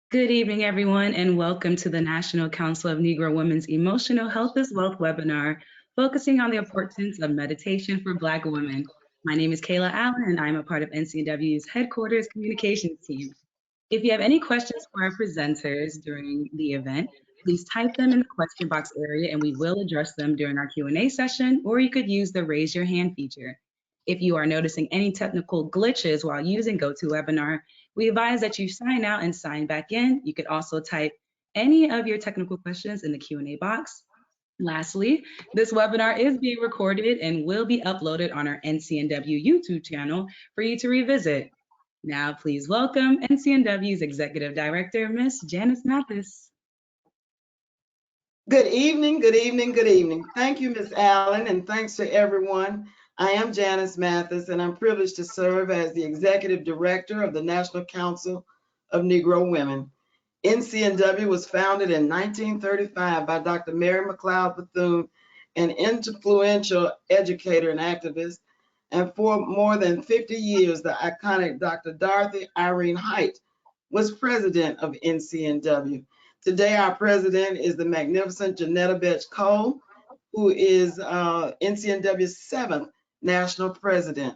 Good evening, everyone, and welcome to the National Council of Negro Women's Emotional Health is Wealth webinar, focusing on the importance of meditation for Black women. My name is Kayla Allen, and I'm a part of NCW's headquarters communications team. If you have any questions for our presenters during the event, please type them in the question box area and we will address them during our Q&A session, or you could use the raise your hand feature. If you are noticing any technical glitches while using GoToWebinar, we advise that you sign out and sign back in. You could also type any of your technical questions in the Q&A box. Lastly, this webinar is being recorded and will be uploaded on our NCNW YouTube channel for you to revisit. Now, please welcome NCNW's Executive Director, Ms. Janice Mathis. Good evening, good evening, good evening. Thank you, Ms. Allen, and thanks to everyone. I am Janice Mathis, and I'm privileged to serve as the Executive Director of the National Council of Negro Women. NCNW was founded in 1935 by Dr. Mary McLeod Bethune, an influential educator and activist, and for more than 50 years, the iconic Dr. Dorothy Irene Height was president of NCNW. Today, our president is the magnificent Janetta Betch Cole, who is NCNW's 7th national president.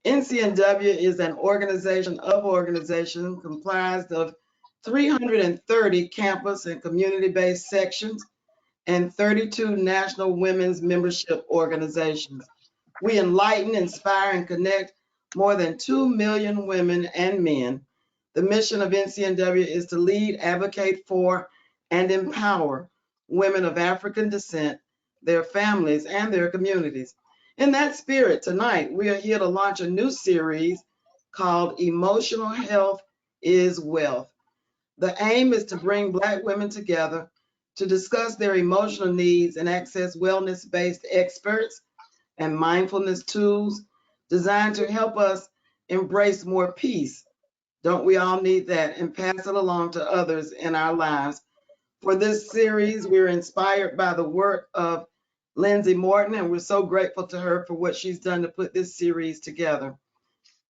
NCNW is an organization of organizations comprised of 330 campus and community-based sections and 32 national women's membership organizations. We enlighten, inspire, and connect more than 2 million women and men. The mission of NCNW is to lead, advocate for, and empower women of African descent, their families, and their communities. In that spirit, tonight, we are here to launch a new series called Emotional Health is Wealth. The aim is to bring Black women together to discuss their emotional needs and access wellness-based experts and mindfulness tools designed to help us embrace more peace. Don't we all need that? And pass it along to others in our lives. For this series, we're inspired by the work of Lindsay Morton, and we're so grateful to her for what she's done to put this series together.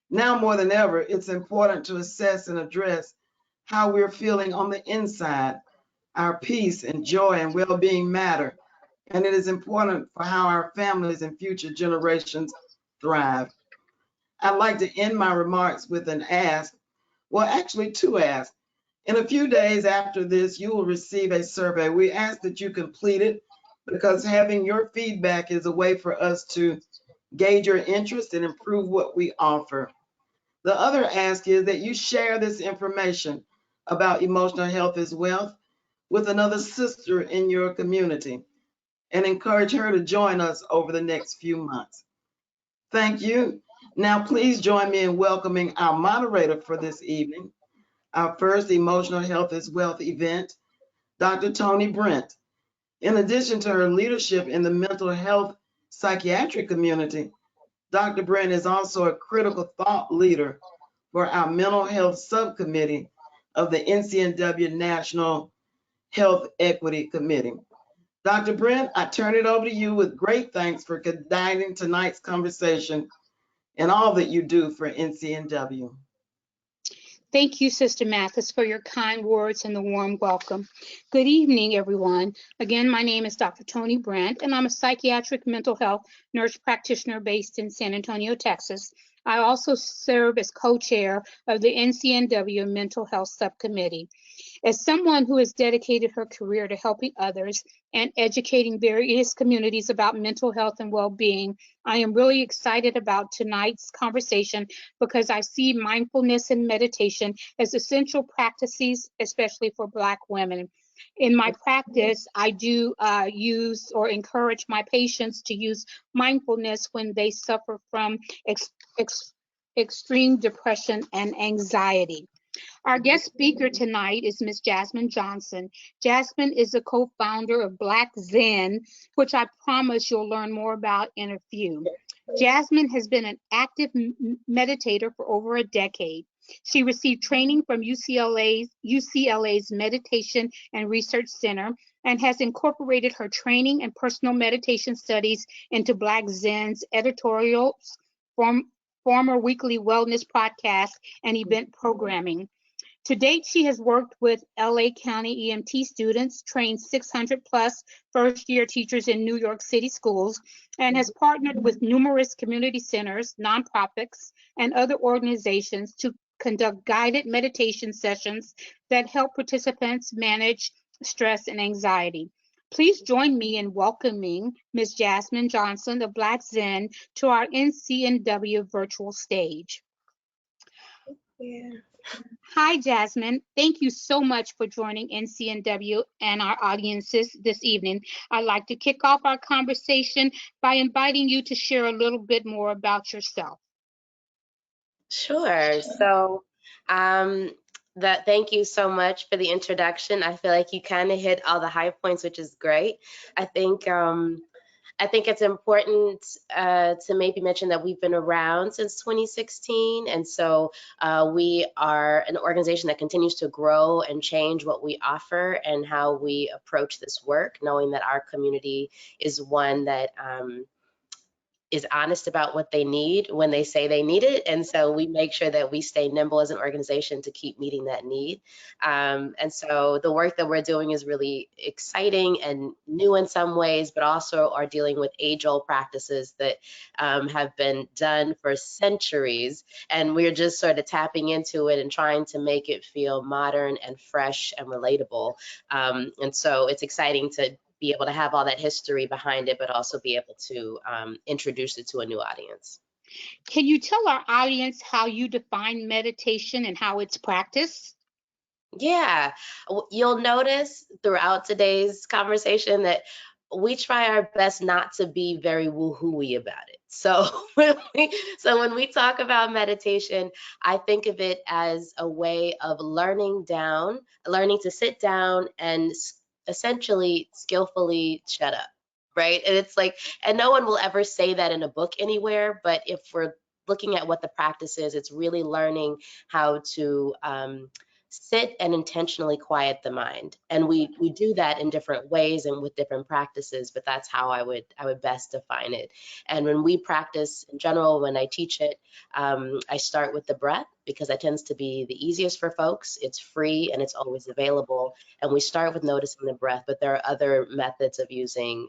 Now more than ever, it's important to assess and address how we're feeling on the inside. Our peace and joy and well-being matter, and it is important for how our families and future generations thrive. I'd like to end my remarks with an ask, well, actually two asks. In a few days after this, you will receive a survey. We ask that you complete it because having your feedback is a way for us to gauge your interest and improve what we offer. The other ask is that you share this information about emotional health is wealth with another sister in your community and encourage her to join us over the next few months. Thank you. Now, please join me in welcoming our moderator for this evening, our first Emotional Health is Wealth event, Dr. Toni Brent. In addition to her leadership in the mental health psychiatric community, Dr. Brent is also a critical thought leader for our mental health subcommittee of the NCNW National Health Equity Committee. Dr. Brent, I turn it over to you with great thanks for guiding tonight's conversation and all that you do for NCNW. Thank you, Sister Mathis, for your kind words and the warm welcome. Good evening, everyone. Again, my name is Dr. Toni Brent, and I'm a psychiatric mental health nurse practitioner based in San Antonio, Texas. I also serve as co-chair of the NCNW Mental Health Subcommittee. As someone who has dedicated her career to helping others and educating various communities about mental health and well-being, I am really excited about tonight's conversation because I see mindfulness and meditation as essential practices, especially for Black women. In my practice, I do use or encourage my patients to use mindfulness when they suffer from extreme depression and anxiety. Our guest speaker tonight is Ms. Jasmine Johnson. Jasmine is a co-founder of Black Zen, which I promise you'll learn more about in a few. Jasmine has been an active meditator for over a decade. She received training from UCLA's Meditation and Research Center and has incorporated her training and personal meditation studies into Black Zen's editorials, former weekly wellness podcast, and event programming. To date, she has worked with LA County EMT students, trained 600 plus first-year teachers in New York City schools, and has partnered with numerous community centers, nonprofits, and other organizations to conduct guided meditation sessions that help participants manage stress and anxiety. Please join me in welcoming Ms. Jasmine Johnson of Black Zen to our NCNW virtual stage. Yeah. Hi, Jasmine. Thank you so much for joining NCNW and our audiences this evening. I'd like to kick off our conversation by inviting you to share a little bit more about yourself. Sure. So, thank you so much for the introduction. I feel like you kind of hit all the high points, which is great. I think it's important to maybe mention that we've been around since 2016, and so we are an organization that continues to grow and change what we offer and how we approach this work, knowing that our community is one that is honest about what they need when they say they need it. And so we make sure that we stay nimble as an organization to keep meeting that need. And so the work that we're doing is really exciting and new in some ways, but also are dealing with age-old practices that have been done for centuries. And we're just sort of tapping into it and trying to make it feel modern and fresh and relatable. And so it's exciting to be able to have all that history behind it, but also be able to introduce it to a new audience. Can you tell our audience how you define meditation and how it's practiced? Yeah, you'll notice throughout today's conversation that we try our best not to be very woo-hoo-y about it. So when we talk about meditation, I think of it as a way of learning to sit down and essentially skillfully shut up, right? And it's like, and no one will ever say that in a book anywhere, but if we're looking at what the practice is, it's really learning how to sit and intentionally quiet the mind. And we do that in different ways and with different practices, but that's how I would best define it. And when we practice in general, when I teach it, I start with the breath because that tends to be the easiest for folks. It's free and it's always available. And we start with noticing the breath, but there are other methods of using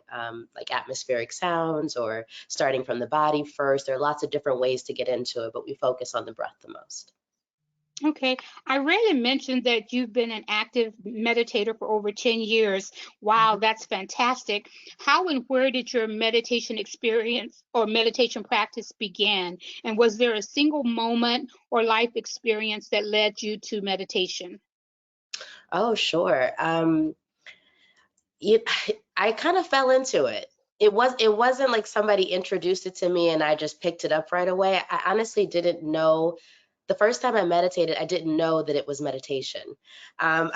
like atmospheric sounds or starting from the body first. There are lots of different ways to get into it, but we focus on the breath the most. Okay, I read and mentioned that you've been an active meditator for over 10 years. Wow, that's fantastic. How and where did your meditation experience or meditation practice begin? And was there a single moment or life experience that led you to meditation? Oh, sure. I kind of fell into it. It wasn't like somebody introduced it to me and I just picked it up right away. I honestly didn't know. The first time I meditated, I didn't know that it was meditation. I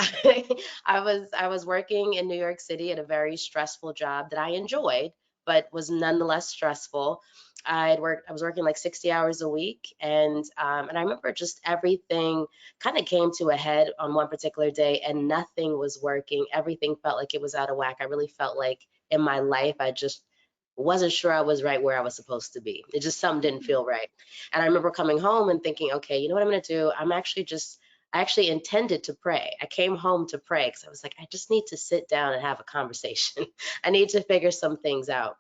was working in New York City at a very stressful job that I enjoyed, but was nonetheless stressful. I was working like 60 hours a week, and I remember just everything kind of came to a head on one particular day, and nothing was working. Everything felt like it was out of whack. I really felt like in my life, I just wasn't sure I was right where I was supposed to be. It just something didn't feel right. And I remember coming home and thinking, okay, you know what I'm going to do? I actually intended to pray. I came home to pray because I was like, I just need to sit down and have a conversation. I need to figure some things out.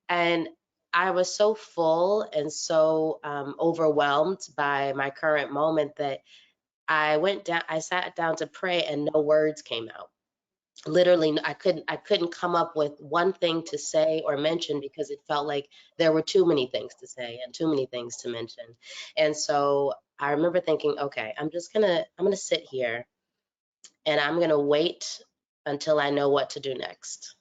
And I was so full and so overwhelmed by my current moment that I sat down to pray and no words came out. Literally, I couldn't come up with one thing to say or mention because it felt like there were too many things to say and too many things to mention. And so I remember thinking, okay, I'm gonna sit here and I'm gonna wait until I know what to do next.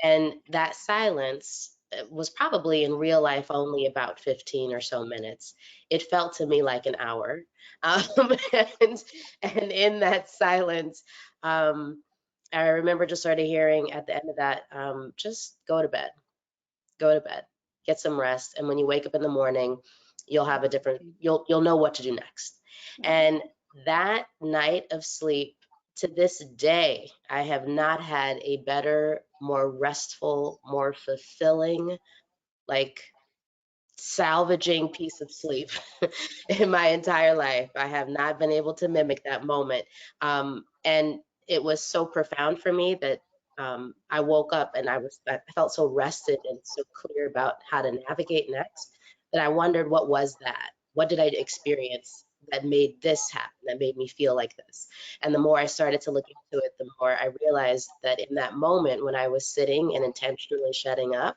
And that silence was probably in real life only about 15 or so minutes. It felt to me like an hour. Um, and, and in that silence, I remember just sort of hearing at the end of that, just go to bed, get some rest. And when you wake up in the morning, you'll know what to do next. And that night of sleep, to this day, I have not had a better, more restful, more fulfilling, like salvaging piece of sleep in my entire life. I have not been able to mimic that moment. And it was so profound for me that I woke up and I felt so rested and so clear about how to navigate next that I wondered, what was that? What did I experience that made this happen, that made me feel like this? And the more I started to look into it, the more I realized that in that moment when I was sitting and intentionally shutting up,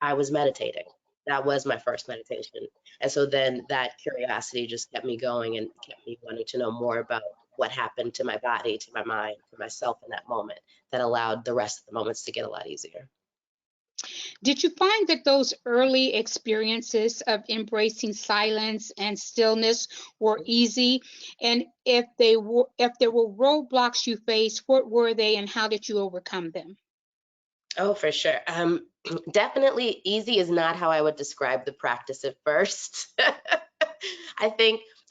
I was meditating. That was my first meditation. And so then that curiosity just kept me going and kept me wanting to know more about what happened to my body, to my mind, to myself in that moment, that allowed the rest of the moments to get a lot easier. Did you find that those early experiences of embracing silence and stillness were easy? And if there were roadblocks you faced, what were they and how did you overcome them? Oh, for sure. Definitely easy is not how I would describe the practice at first.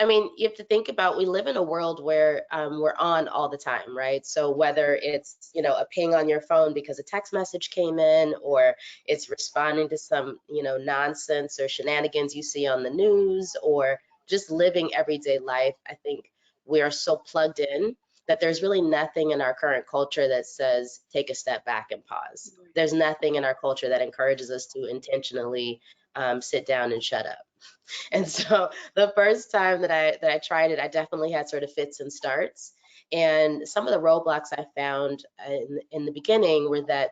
I mean, you have to think about, we live in a world where we're on all the time, right? So whether it's, a ping on your phone because a text message came in, or it's responding to some, nonsense or shenanigans you see on the news, or just living everyday life, I think we are so plugged in that there's really nothing in our current culture that says take a step back and pause. There's nothing in our culture that encourages us to intentionally sit down and shut up. And so the first time that I tried it, I definitely had sort of fits and starts. And some of the roadblocks I found in the beginning were that,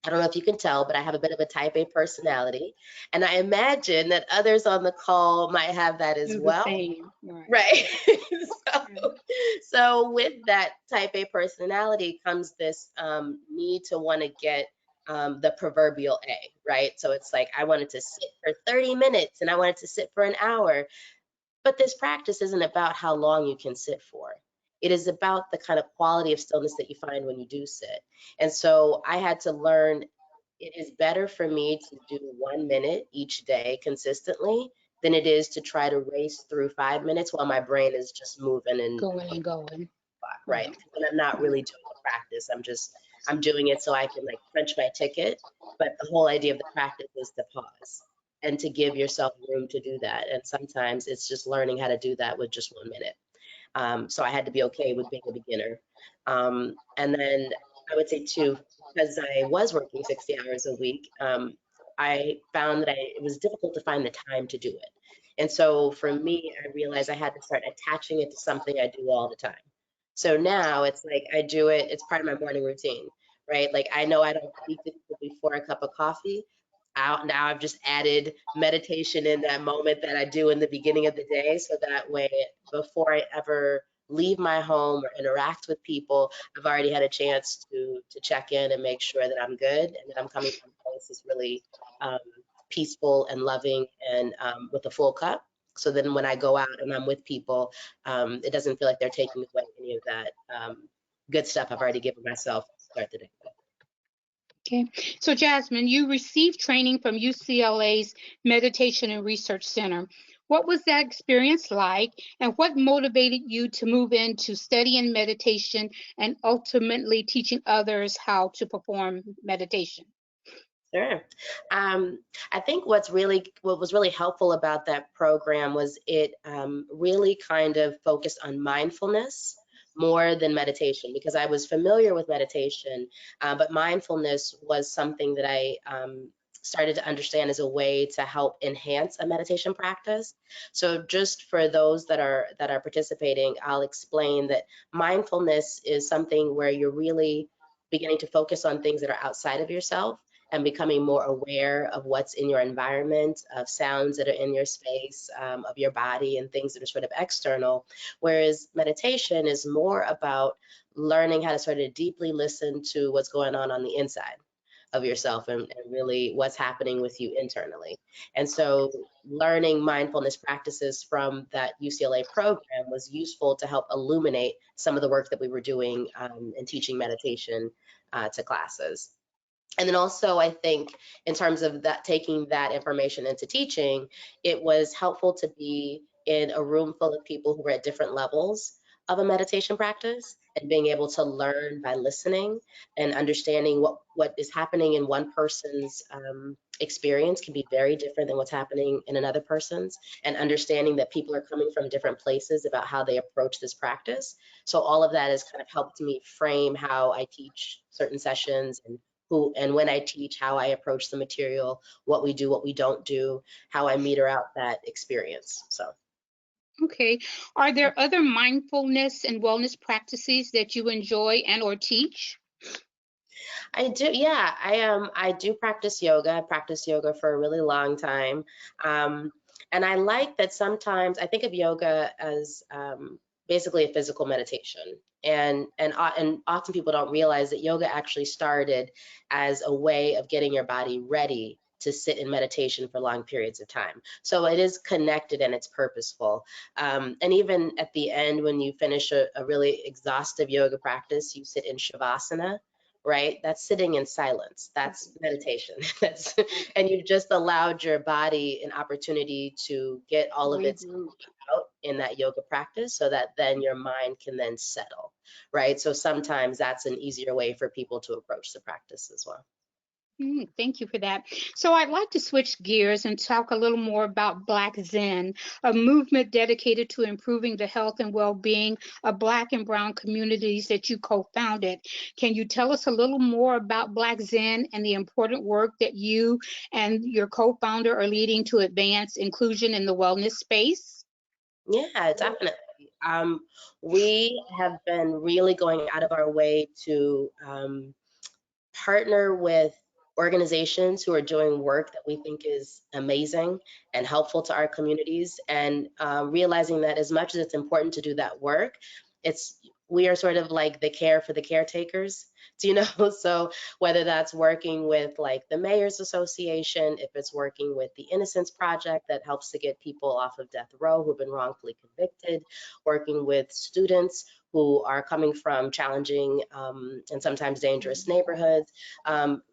I don't know if you can tell, but I have a bit of a type A personality. And I imagine that others on the call might have that as Do the well. same, Right. So with that type A personality comes this need to want to get the proverbial A, right? So it's like, I wanted to sit for 30 minutes and I wanted to sit for an hour. But this practice isn't about how long you can sit for. It is about the kind of quality of stillness that you find when you do sit. And so I had to learn it is better for me to do 1 minute each day consistently than it is to try to race through 5 minutes while my brain is just moving and going and going. right. And I'm not really doing the practice. I'm doing it so I can like punch my ticket. But the whole idea of the practice is to pause and to give yourself room to do that. And sometimes it's just learning how to do that with just 1 minute. So I had to be okay with being a beginner. And then I would say too, because I was working 60 hours a week, I found that it was difficult to find the time to do it. And so for me, I realized I had to start attaching it to something I do all the time. So now it's like I do it, it's part of my morning routine, right? Like I know I don't speak to people before a cup of coffee. Now I've just added meditation in that moment that I do in the beginning of the day. So that way, before I ever leave my home or interact with people, I've already had a chance to check in and make sure that I'm good and that I'm coming from a place that's really um, peaceful and loving and with a full cup. So then when I go out and I'm with people, it doesn't feel like they're taking away any of that good stuff I've already given myself to start the day with. Okay. So Jasmine, you received training from UCLA's Meditation and Research Center. What was that experience like, and what motivated you to move into studying meditation and ultimately teaching others how to perform meditation? Sure. I think what was really helpful about that program was it really kind of focused on mindfulness more than meditation, because I was familiar with meditation, but mindfulness was something that I started to understand as a way to help enhance a meditation practice. So just for those that are participating, I'll explain that mindfulness is something where you're really beginning to focus on things that are outside of yourself and becoming more aware of what's in your environment, of sounds that are in your space, of your body and things that are sort of external. Whereas meditation is more about learning how to sort of deeply listen to what's going on the inside of yourself and really what's happening with you internally. And so learning mindfulness practices from that UCLA program was useful to help illuminate some of the work that we were doing in teaching meditation to classes. And then also, I think in terms of that, taking that information into teaching, it was helpful to be in a room full of people who were at different levels of a meditation practice. and being able to learn by listening and understanding what is happening in one person's experience can be very different than what's happening in another person's, and understanding that people are coming from different places about how they approach this practice. So all of that has kind of helped me frame how I teach certain sessions, and who and when I teach, how I approach the material, what we do, what we don't do, how I meter out that experience. So. Okay. Are there other mindfulness and wellness practices that you enjoy and or teach? I do, yeah. I do practice yoga. I practiced yoga for a really long time. And I like that sometimes I think of yoga as basically a physical meditation. And often people don't realize that yoga actually started as a way of getting your body ready to sit in meditation for long periods of time. So it is connected and it's purposeful. And even at the end, when you finish a really exhaustive yoga practice, you sit in Shavasana, right? That's sitting in silence. That's meditation. That's and you've just allowed your body an opportunity to get all of its out in that yoga practice, so that then your mind can then settle, right? So sometimes that's an easier way for people to approach the practice as well. Thank you for that. So I'd like to switch gears and talk a little more about Black Zen, a movement dedicated to improving the health and well-being of Black and Brown communities that you co-founded. Can you tell us a little more about Black Zen and the important work that you and your co-founder are leading to advance inclusion in the wellness space? Yeah, definitely. We have been really going out of our way to partner with organizations who are doing work that we think is amazing and helpful to our communities, and realizing that as much as it's important to do that work, we are sort of like the care for the caretakers. Do you know? So whether that's working with like the Mayor's Association, if it's working with the Innocence Project that helps to get people off of death row who've been wrongfully convicted, working with students who are coming from challenging and sometimes dangerous neighborhoods,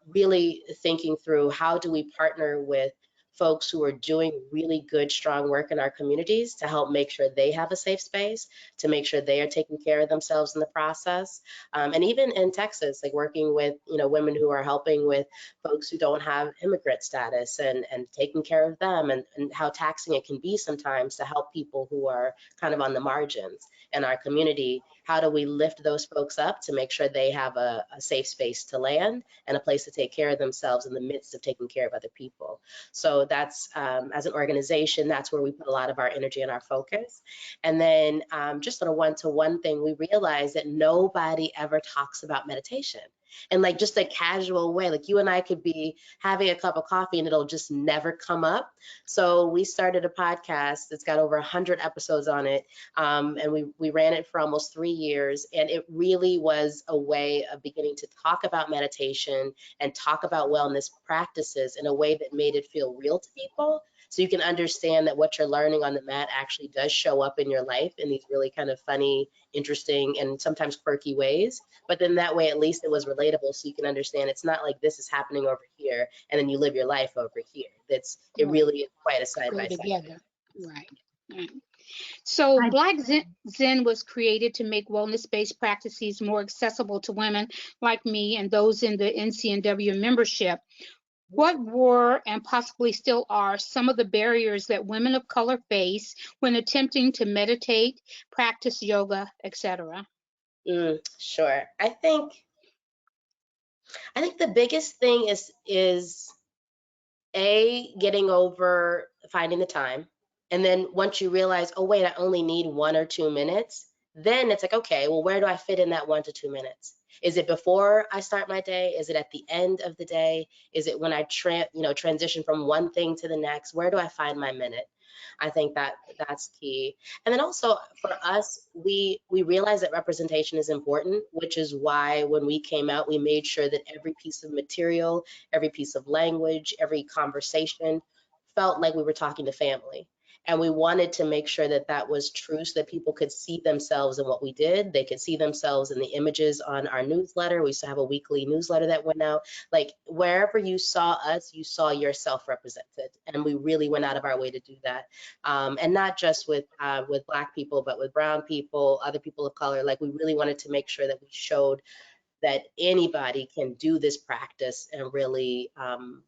really thinking through how do we partner with folks who are doing really good, strong work in our communities to help make sure they have a safe space, to make sure they are taking care of themselves in the process. And even in Texas, like working with, women who are helping with folks who don't have immigrant status, and taking care of them, and how taxing it can be sometimes to help people who are kind of on the margins in our community. How do we lift those folks up to make sure they have a safe space to land and a place to take care of themselves in the midst of taking care of other people? So that's, as an organization, that's where we put a lot of our energy and our focus. And then just on a one-to-one thing, we realized that nobody ever talks about meditation in like just a casual way. Like you and I could be having a cup of coffee and it'll just never come up. So we started a podcast that's got over 100 episodes on it. And we ran it for almost 3 years. And it really was a way of beginning to talk about meditation and talk about wellness practices in a way that made it feel real to people. So you can understand that what you're learning on the mat actually does show up in your life in these really kind of funny, interesting, and sometimes quirky ways. But then that way, at least it was relatable, so you can understand it's not like this is happening over here and then you live your life over here. It really is quite a side by side. Together. Right. So Black Zen was created to make wellness-based practices more accessible to women like me and those in the NCNW membership. What were and possibly still are some of the barriers that women of color face when attempting to meditate, practice yoga, etc.? Sure. I think the biggest thing is getting over finding the time. And then once you realize, oh wait, I only need 1 or 2 minutes, then it's like, okay, well, where do I fit in that 1 to 2 minutes? Is it before I start my day? Is it at the end of the day? Is it when I transition from one thing to the next? Where do I find my minute? I think that's key. And then also for us, we realize that representation is important, which is why when we came out, we made sure that every piece of material, every piece of language, every conversation felt like we were talking to family. And we wanted to make sure that that was true so that people could see themselves in what we did. They could see themselves in the images on our newsletter. We used to have a weekly newsletter that went out. Like wherever you saw us, you saw yourself represented. And we really went out of our way to do that. And not just with Black people, but with brown people, other people of color. Like we really wanted to make sure that we showed that anybody can do this practice and really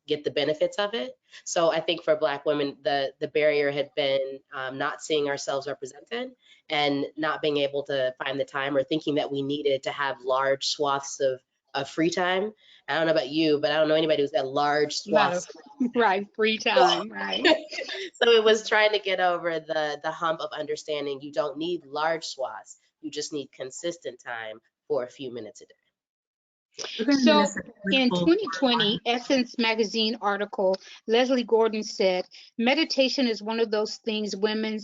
get the benefits of it. So I think for Black women, the barrier had been not seeing ourselves represented and not being able to find the time, or thinking that we needed to have large swaths of free time. I don't know about you, but I don't know anybody who's got large Lot of, swaths. right, free time, right? So it was trying to get over the hump of understanding you don't need large swaths, you just need consistent time for a few minutes a day. We're going to So minister a quick in poll. 2020 Essence magazine article, Leslie Gordon said, meditation is one of those things women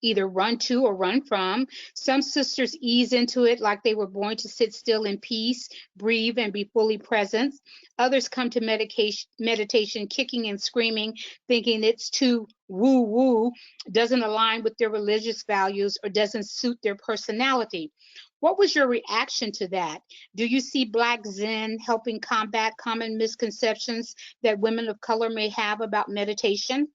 either run to or run from. Some sisters ease into it like they were born to sit still in peace, breathe, and be fully present. Others come to meditation kicking and screaming, thinking it's too woo-woo, doesn't align with their religious values, or doesn't suit their personality. What was your reaction to that? Do you see Black Zen helping combat common misconceptions that women of color may have about meditation?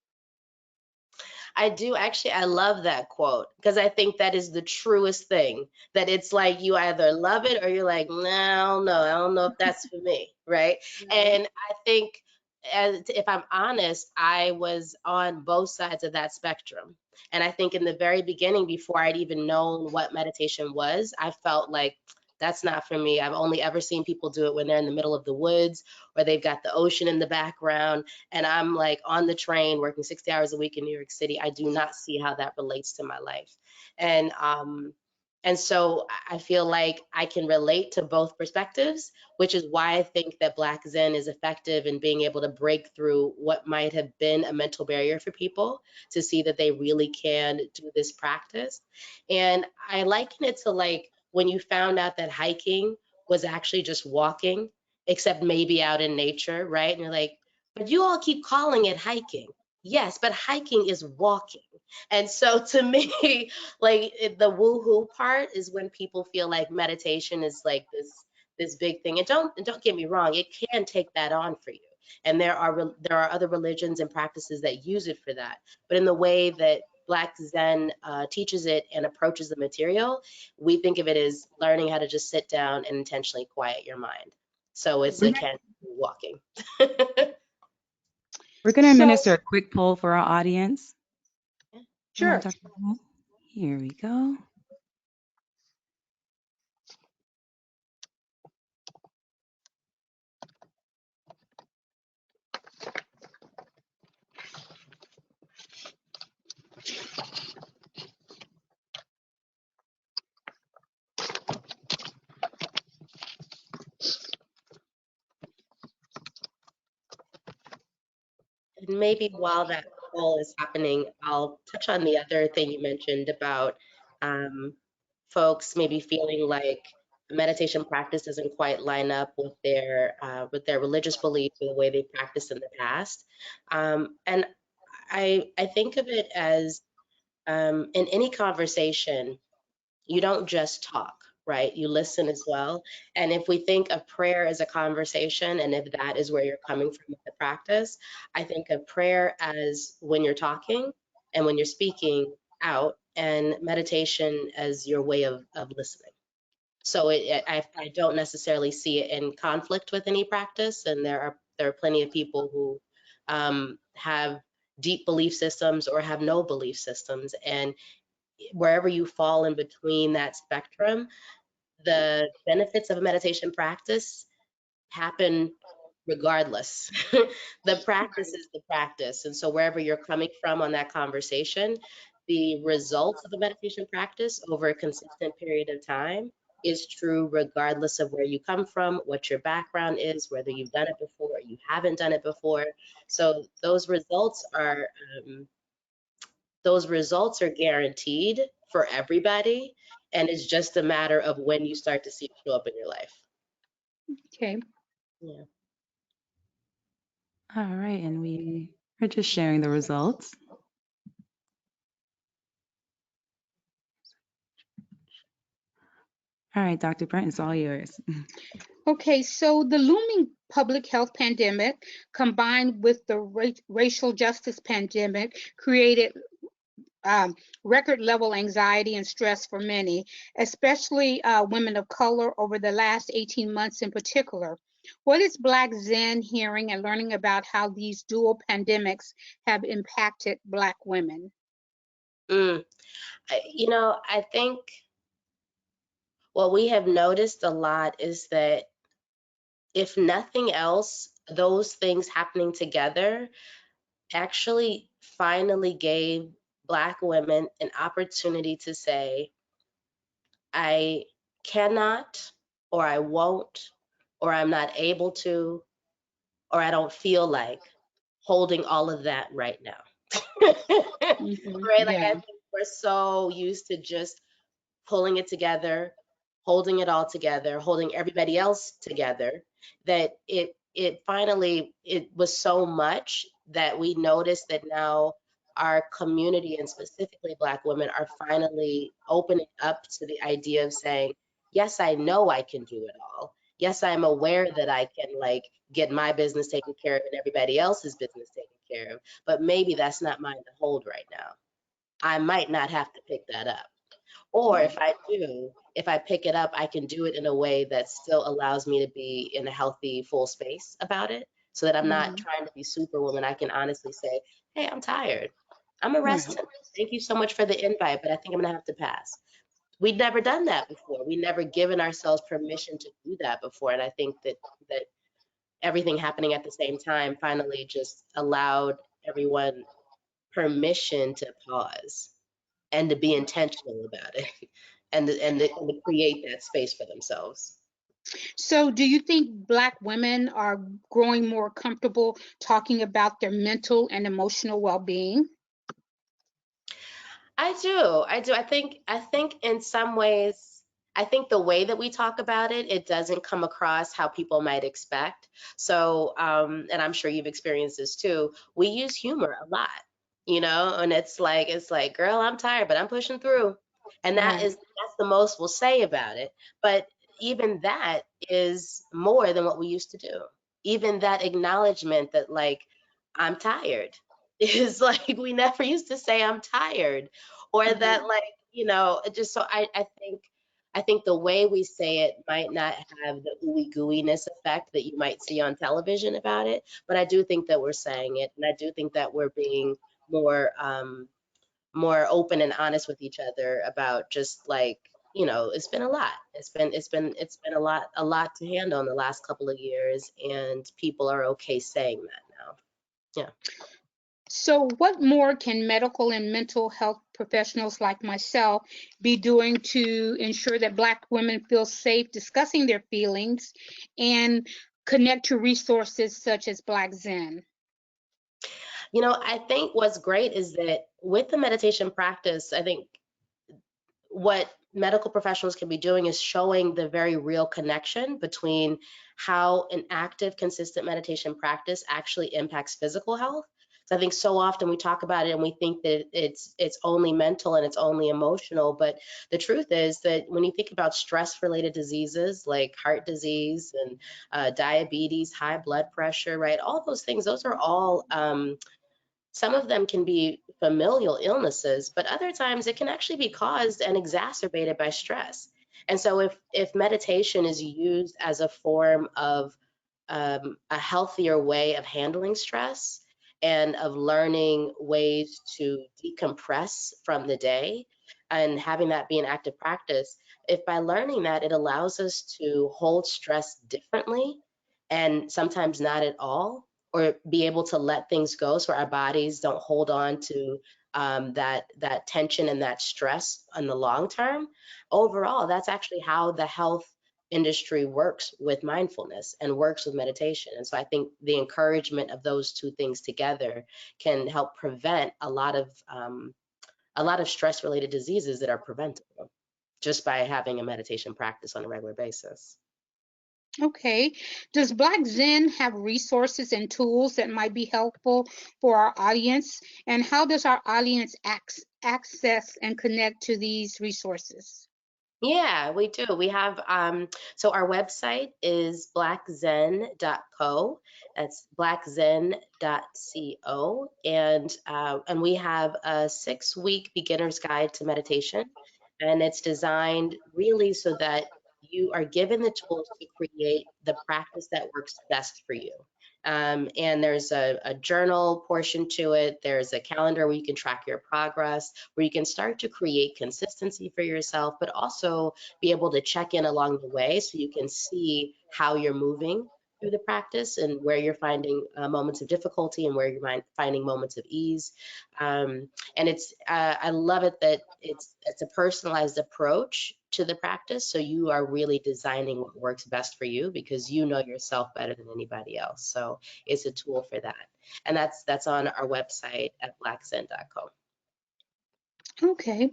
I do actually, I love that quote because I think that is the truest thing. That it's like you either love it or you're like, no, I don't know if that's for me, right? And I think, if I'm honest, I was on both sides of that spectrum. And I think in the very beginning, before I'd even known what meditation was, I felt like that's not for me. I've only ever seen people do it when they're in the middle of the woods or they've got the ocean in the background, and I'm like on the train working 60 hours a week in New York City. I do not see how that relates to my life. And so I feel like I can relate to both perspectives, which is why I think that Black Zen is effective in being able to break through what might have been a mental barrier for people to see that they really can do this practice. And I liken it to like when you found out that hiking was actually just walking, except maybe out in nature, right? And you're like, but you all keep calling it hiking. Yes, but hiking is walking. And so to me, like the woohoo part is when people feel like meditation is like this big thing. And don't get me wrong, it can take that on for you. And there are other religions and practices that use it for that. But in the way that Black Zen teaches it and approaches the material, we think of it as learning how to just sit down and intentionally quiet your mind. So it's akin to walking. We're going to So, administer a quick poll for our audience. sure. Dr. Paul. Here we go. And maybe while that poll is happening, I'll touch on the other thing you mentioned about folks maybe feeling like meditation practice doesn't quite line up with their religious beliefs or the way they practiced in the past. And I think of it as in any conversation, you don't just talk, right? You listen as well. And if we think of prayer as a conversation, and if that is where you're coming from with the practice, I think of prayer as when you're talking and when you're speaking out, and meditation as your way of listening. So I don't necessarily see it in conflict with any practice, and there are plenty of people who have deep belief systems or have no belief systems, and wherever you fall in between that spectrum, the benefits of a meditation practice happen regardless. The practice is the practice. And so wherever you're coming from on that conversation, the results of a meditation practice over a consistent period of time is true regardless of where you come from, what your background is, whether you've done it before or you haven't done it before. So those results are guaranteed for everybody, and it's just a matter of when you start to see it show up in your life. Okay. Yeah. All right, and we are just sharing the results. All right, Dr. Brent, it's all yours. Okay, so the looming public health pandemic combined with the racial justice pandemic created record level anxiety and stress for many, especially women of color over the last 18 months in particular. What is Black Zen hearing and learning about how these dual pandemics have impacted Black women? I think what we have noticed a lot is that if nothing else, those things happening together actually finally gave Black women an opportunity to say, I cannot, or I won't, or I'm not able to, or I don't feel like holding all of that right now. Right? Like, I Yeah. think we're so used to just pulling it together, holding it all together, holding everybody else together, that it finally, it was so much that we noticed that now our community, and specifically Black women, are finally opening up to the idea of saying, yes, I know I can do it all. Yes, I'm aware that I can, like, get my business taken care of and everybody else's business taken care of, but maybe that's not mine to hold right now. I might not have to pick that up. Or if I do, if I pick it up, I can do it in a way that still allows me to be in a healthy, full space about it, so that I'm not trying to be superwoman. I can honestly say, hey, I'm tired. I'm a rest Right. tonight. Thank you so much for the invite, but I think I'm gonna have to pass. We'd never done that before. We never given ourselves permission to do that before. And I think that everything happening at the same time finally just allowed everyone permission to pause and to be intentional about it and to create that space for themselves. So, do you think Black women are growing more comfortable talking about their mental and emotional well-being? I do. I think in some ways, I think the way that we talk about it, it doesn't come across how people might expect. So, and I'm sure you've experienced this too. We use humor a lot, and it's like, girl, I'm tired, but I'm pushing through. And Right. that's the most we'll say about it. But even that is more than what we used to do. Even that acknowledgement that, like, I'm tired is like, we never used to say I'm tired, or that, like, just so I think the way we say it might not have the ooey gooiness effect that you might see on television about it, but I do think that we're saying it, and I do think that we're being more more open and honest with each other about, just like, it's been a lot. It's been a lot to handle in the last couple of years, and people are okay saying that now. Yeah. So, what more can medical and mental health professionals like myself be doing to ensure that Black women feel safe discussing their feelings and connect to resources such as Black Zen? I think what's great is that with the meditation practice, I think what medical professionals can be doing is showing the very real connection between how an active, consistent meditation practice actually impacts physical health. So I think so often we talk about it and we think that it's only mental and it's only emotional, but the truth is that when you think about stress-related diseases like heart disease and diabetes, high blood pressure, right? All those things, those are all some of them can be familial illnesses, but other times it can actually be caused and exacerbated by stress. And so if meditation is used as a form of a healthier way of handling stress and of learning ways to decompress from the day and having that be an active practice, if by learning that it allows us to hold stress differently and sometimes not at all, or be able to let things go so our bodies don't hold on to that tension and that stress in the long term. Overall, that's actually how the health industry works with mindfulness and works with meditation. And so I think the encouragement of those two things together can help prevent a lot of stress related diseases that are preventable just by having a meditation practice on a regular basis. Okay. Does Black Zen have resources and tools that might be helpful for our audience? And how does our audience access and connect to these resources? Yeah, we do. We have so our website is blackzen.co. That's blackzen.co, and we have a 6-week beginner's guide to meditation, and it's designed really so that you are given the tools to create the practice that works best for you. And there's a journal portion to it. There's a calendar where you can track your progress, where you can start to create consistency for yourself, but also be able to check in along the way so you can see how you're moving through the practice and where you're finding moments of difficulty and where you're finding moments of ease. And I love it that it's a personalized approach to the practice. So you are really designing what works best for you because you know yourself better than anybody else. So it's a tool for that. And that's on our website at blackzen.co. Okay.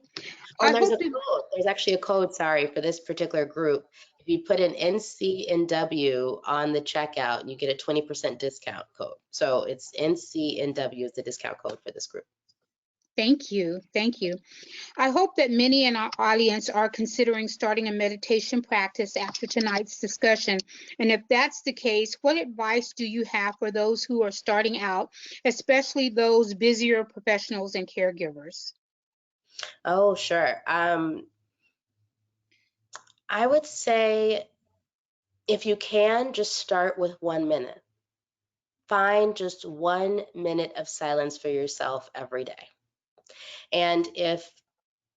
Oh, I and there's hope a that, code. There's actually a code, sorry, for this particular group. If you put in NCNW on the checkout, you get a 20% discount code. So it's NCNW is the discount code for this group. thank you. Thank you. I hope that many in our audience are considering starting a meditation practice after tonight's discussion. And if that's the case, what advice do you have for those who are starting out, especially those busier professionals and caregivers? Oh, sure. I would say if you can, just start with 1 minute. Find just 1 minute of silence for yourself every day. And if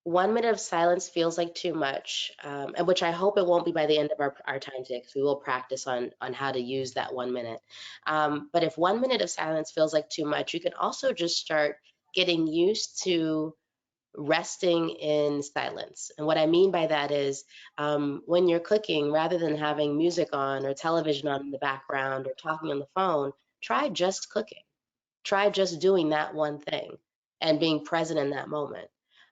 1 minute of silence feels like too much, and which I hope it won't be by the end of our time today, because we will practice on how to use that 1 minute. But if 1 minute of silence feels like too much, you can also just start getting used to resting in silence. And what I mean by that is when you're cooking, rather than having music on or television on in the background or talking on the phone, try just cooking. Try just doing that one thing and being present in that moment.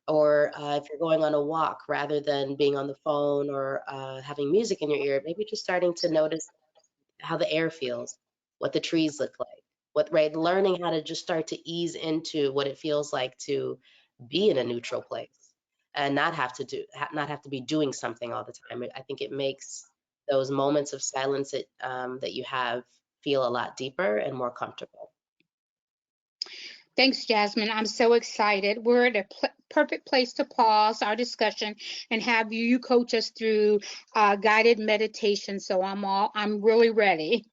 Or if you're going on a walk, rather than being on the phone or having music in your ear, maybe just starting to notice how the air feels, what the trees look like, right? Learning how to just start to ease into what it feels like to be in a neutral place and not have to be doing something all the time. I think it makes those moments of silence that you have feel a lot deeper and more comfortable. Thanks, Jasmine. I'm so excited. We're at a perfect place to pause our discussion and have you coach us through guided meditation. So I'm really ready.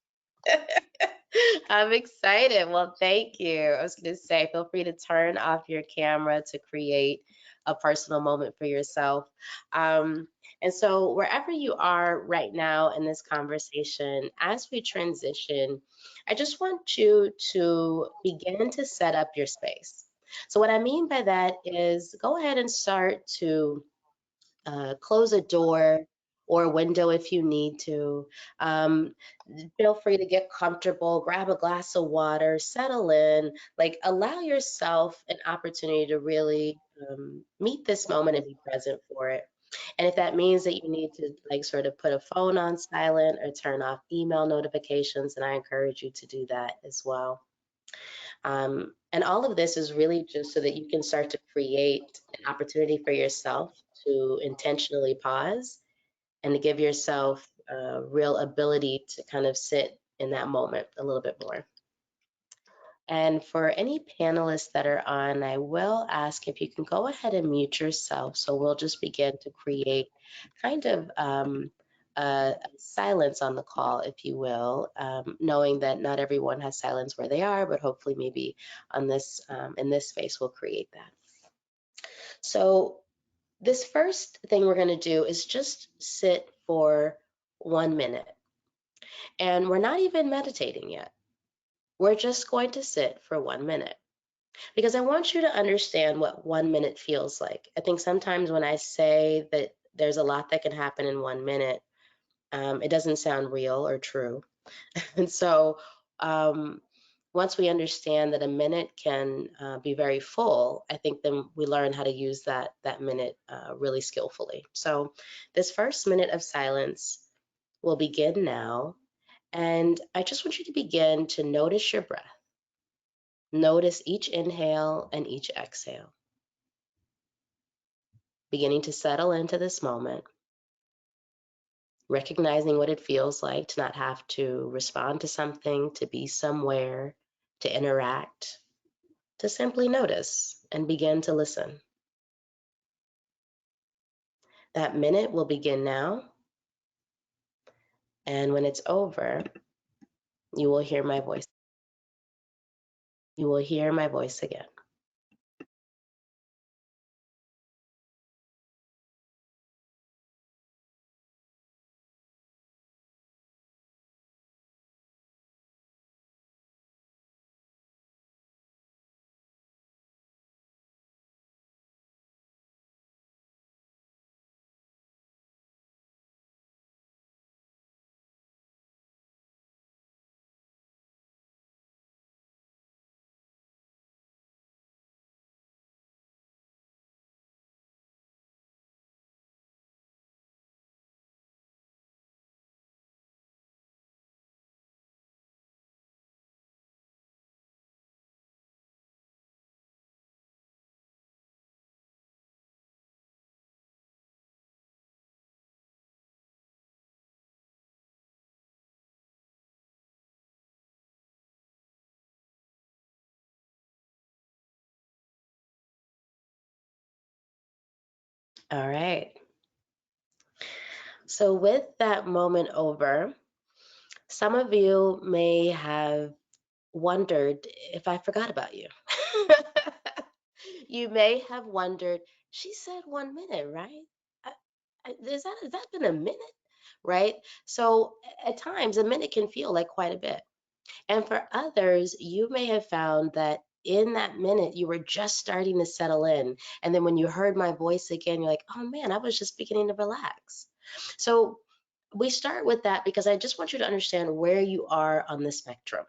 I'm excited. Well, thank you. I was going to say, feel free to turn off your camera to create a personal moment for yourself. And so, wherever you are right now in this conversation, as we transition, I just want you to begin to set up your space. So, what I mean by that is go ahead and start to close a door or a window if you need to. Um, Feel free to get comfortable, grab a glass of water, settle in, like allow yourself an opportunity to really meet this moment and be present for it. And if that means that you need to like sort of put a phone on silent or turn off email notifications, then I encourage you to do that as well. And all of this is really just so that you can start to create an opportunity for yourself to intentionally pause and to give yourself a real ability to kind of sit in that moment a little bit more. And for any panelists that are on, I will ask if you can go ahead and mute yourself. So we'll just begin to create kind of a silence on the call, if you will, knowing that not everyone has silence where they are, but hopefully maybe on this in this space we'll create that. So this first thing we're going to do is just sit for 1 minute. And we're not even meditating yet. We're just going to sit for 1 minute because I want you to understand what 1 minute feels like. I think sometimes when I say that there's a lot that can happen in 1 minute, it doesn't sound real or true. And so once we understand that a minute can be very full, I think then we learn how to use that minute really skillfully. So this first minute of silence will begin now. And I just want you to begin to notice your breath. Notice each inhale and each exhale. Beginning to settle into this moment. recognizing what it feels like to not have to respond to something, to be somewhere, to interact, to simply notice and begin to listen. That minute will begin now, and when it's over, you will hear my voice. You will hear my voice again. All right. So with that moment over, some of you may have wondered if I forgot about you. You may have wondered, she said 1 minute, right? Has that been a minute? Right? So at times, a minute can feel like quite a bit. And for others, you may have found that in that minute, you were just starting to settle in. And then when you heard my voice again, you're like, oh man, I was just beginning to relax. So we start with that because I just want you to understand where you are on the spectrum.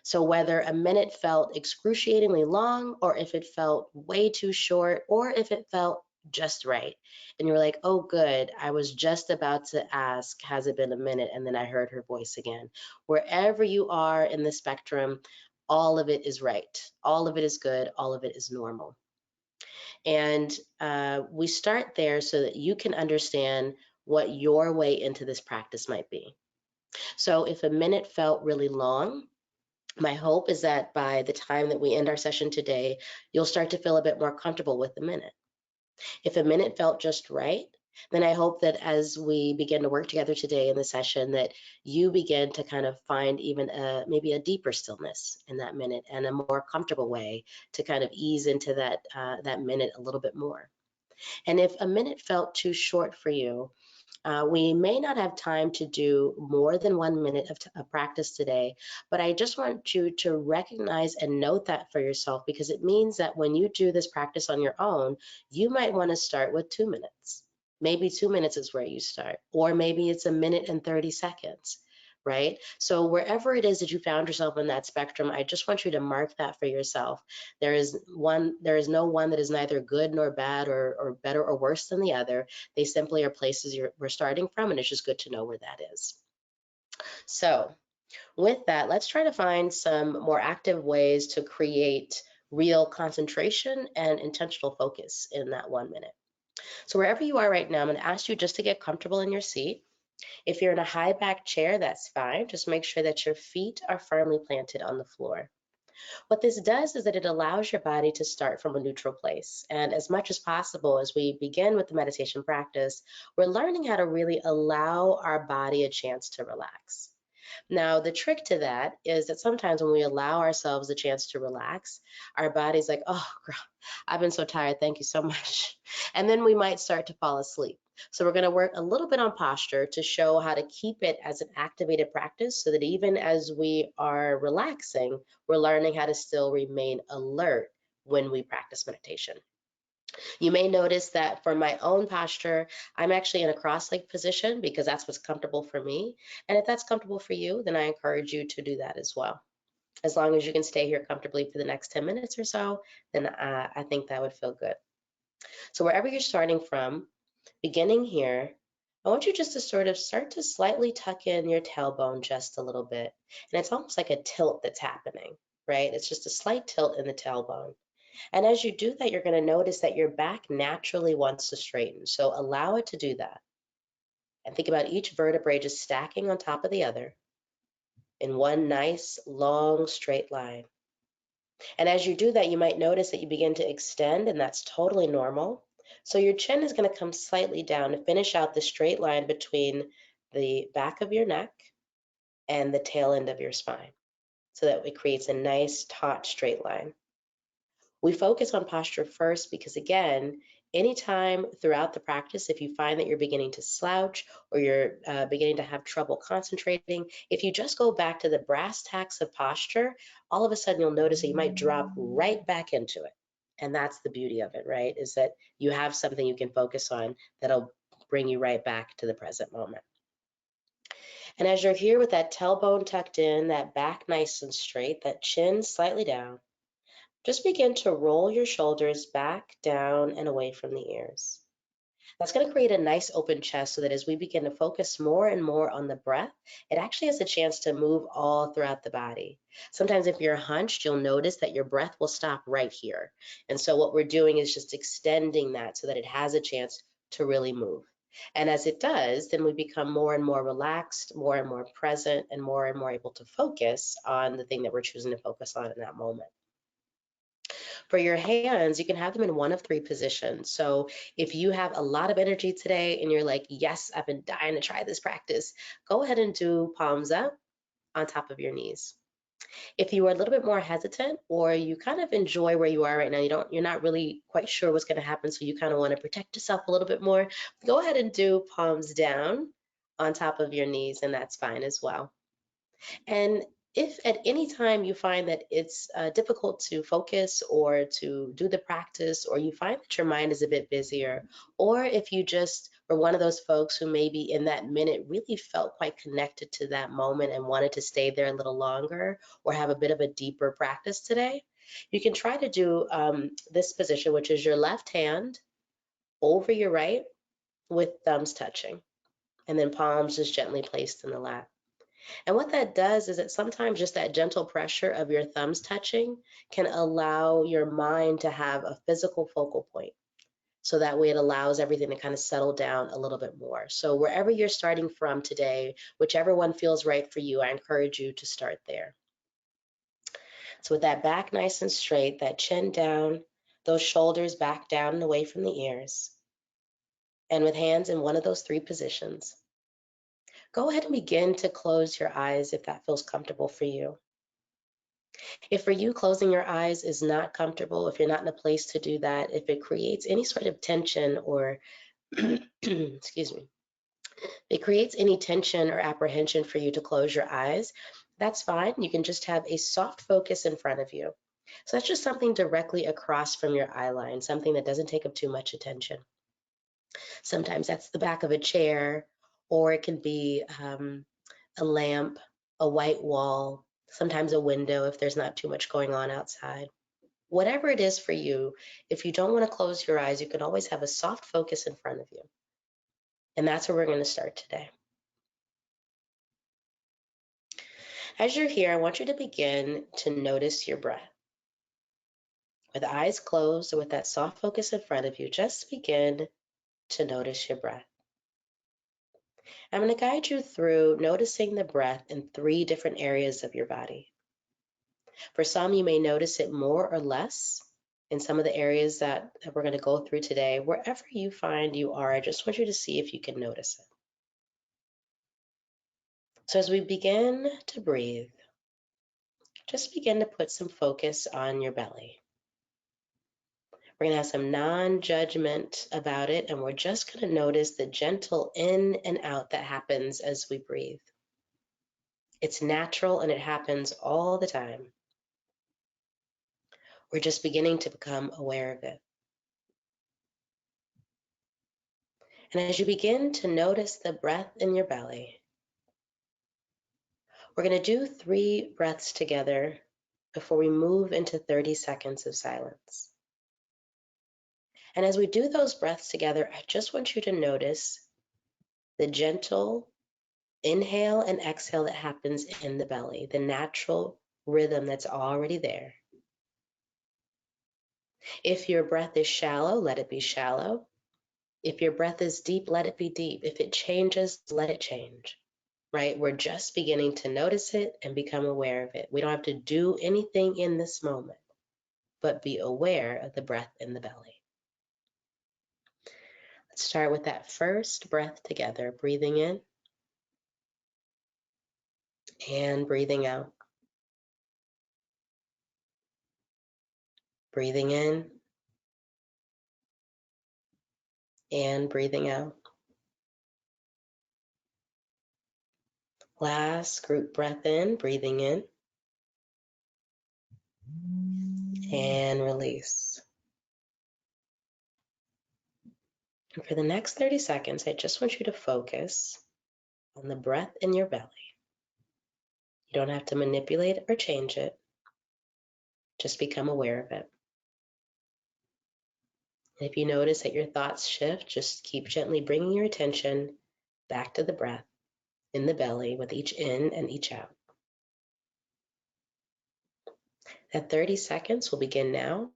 So whether a minute felt excruciatingly long, or if it felt way too short, or if it felt just right. And you're like, oh, good. I was just about to ask, has it been a minute? And then I heard her voice again. Wherever you are in the spectrum, all of it is right. All of it is good. All of it is normal. And we start there so that you can understand what your way into this practice might be. So if a minute felt really long, my hope is that by the time that we end our session today, you'll start to feel a bit more comfortable with the minute. If a minute felt just right, then I hope that as we begin to work together today in the session, that you begin to kind of find even maybe a deeper stillness in that minute and a more comfortable way to kind of ease into that minute a little bit more. And if a minute felt too short for you, we may not have time to do more than 1 minute of practice today, but I just want you to recognize and note that for yourself, because it means that when you do this practice on your own, you might want to start with 2 minutes. Maybe 2 minutes is where you start, or maybe it's 1 minute and 30 seconds. Right? So wherever it is that you found yourself in that spectrum, I just want you to mark that for yourself. There is no one that is neither good nor bad or better or worse than the other. They simply are places we're starting from, and it's just good to know where that is. So with that, let's try to find some more active ways to create real concentration and intentional focus in that 1 minute. So wherever you are right now, I'm going to ask you just to get comfortable in your seat. If you're in a high back chair, that's fine. Just make sure that your feet are firmly planted on the floor. What this does is that it allows your body to start from a neutral place. And as much as possible, as we begin with the meditation practice, we're learning how to really allow our body a chance to relax. Now, the trick to that is that sometimes when we allow ourselves a chance to relax, our body's like, oh, girl, I've been so tired. Thank you so much. And then we might start to fall asleep. So we're going to work a little bit on posture to show how to keep it as an activated practice so that even as we are relaxing, we're learning how to still remain alert when we practice meditation. You may notice that for my own posture, I'm actually in a cross-legged position because that's what's comfortable for me. And if that's comfortable for you, then I encourage you to do that as well. As long as you can stay here comfortably for the next 10 minutes or so, then I think that would feel good. So wherever you're starting from, beginning here, I want you just to sort of start to slightly tuck in your tailbone just a little bit. And it's almost like a tilt that's happening, right? It's just a slight tilt in the tailbone. And as you do that, you're going to notice that your back naturally wants to straighten. So allow it to do that. And think about each vertebrae just stacking on top of the other in one nice, long, straight line. And as you do that, you might notice that you begin to extend, and that's totally normal. So your chin is going to come slightly down to finish out the straight line between the back of your neck and the tail end of your spine, so that it creates a nice, taut, straight line. We focus on posture first because, again, anytime throughout the practice, if you find that you're beginning to slouch or you're beginning to have trouble concentrating, if you just go back to the brass tacks of posture, all of a sudden you'll notice that you might drop right back into it. And that's the beauty of it, right? Is that you have something you can focus on that'll bring you right back to the present moment. And as you're here with that tailbone tucked in, that back nice and straight, that chin slightly down, just begin to roll your shoulders back, down, and away from the ears. That's going to create a nice open chest so that as we begin to focus more and more on the breath, it actually has a chance to move all throughout the body. Sometimes if you're hunched, you'll notice that your breath will stop right here. And so what we're doing is just extending that so that it has a chance to really move. And as it does, then we become more and more relaxed, more and more present, and more able to focus on the thing that we're choosing to focus on in that moment. For your hands, you can have them in one of three positions. So if you have a lot of energy today and you're like, yes, I've been dying to try this practice, go ahead and do palms up on top of your knees. If you are a little bit more hesitant or you kind of enjoy where you are right now, you're not really quite sure what's going to happen, so you kind of want to protect yourself a little bit more, go ahead and do palms down on top of your knees, and that's fine as well. And if at any time you find that it's difficult to focus or to do the practice, or you find that your mind is a bit busier, or if you just were one of those folks who maybe in that minute really felt quite connected to that moment and wanted to stay there a little longer or have a bit of a deeper practice today, you can try to do this position, which is your left hand over your right with thumbs touching, and then palms just gently placed in the lap. And what that does is that sometimes just that gentle pressure of your thumbs touching can allow your mind to have a physical focal point. So that way it allows everything to kind of settle down a little bit more. So wherever you're starting from today, whichever one feels right for you, I encourage you to start there. So with that back nice and straight, that chin down, those shoulders back down and away from the ears, and with hands in one of those three positions, go ahead and begin to close your eyes if that feels comfortable for you. If for you closing your eyes is not comfortable, if you're not in a place to do that, if it creates any sort of tension or, excuse me, it creates any tension or apprehension for you to close your eyes, that's fine. You can just have a soft focus in front of you. So that's just something directly across from your eye line, something that doesn't take up too much attention. Sometimes that's the back of a chair, or it can be a lamp, a white wall, sometimes a window if there's not too much going on outside. Whatever it is for you, if you don't want to close your eyes, you can always have a soft focus in front of you. And that's where we're going to start today. As you're here, I want you to begin to notice your breath. With eyes closed or with that soft focus in front of you, just begin to notice your breath. I'm going to guide you through noticing the breath in 3 different areas of your body. For some, you may notice it more or less in some of the areas that we're going to go through today. Wherever you find you are, I just want you to see if you can notice it. So as we begin to breathe, just begin to put some focus on your belly. We're going to have some non-judgment about it, and we're just going to notice the gentle in and out that happens as we breathe. It's natural and it happens all the time. We're just beginning to become aware of it. And as you begin to notice the breath in your belly, we're going to do 3 breaths together before we move into 30 seconds of silence. And as we do those breaths together, I just want you to notice the gentle inhale and exhale that happens in the belly, the natural rhythm that's already there. If your breath is shallow, let it be shallow. If your breath is deep, let it be deep. If it changes, let it change, right? We're just beginning to notice it and become aware of it. We don't have to do anything in this moment, but be aware of the breath in the belly. Let's start with that first breath together, breathing in and breathing out. Breathing in and breathing out. Last group breath in, breathing in and release. And for the next 30 seconds, I just want you to focus on the breath in your belly. You don't have to manipulate or change it. Just become aware of it. And if you notice that your thoughts shift, just keep gently bringing your attention back to the breath in the belly with each in and each out. That 30 seconds will begin now,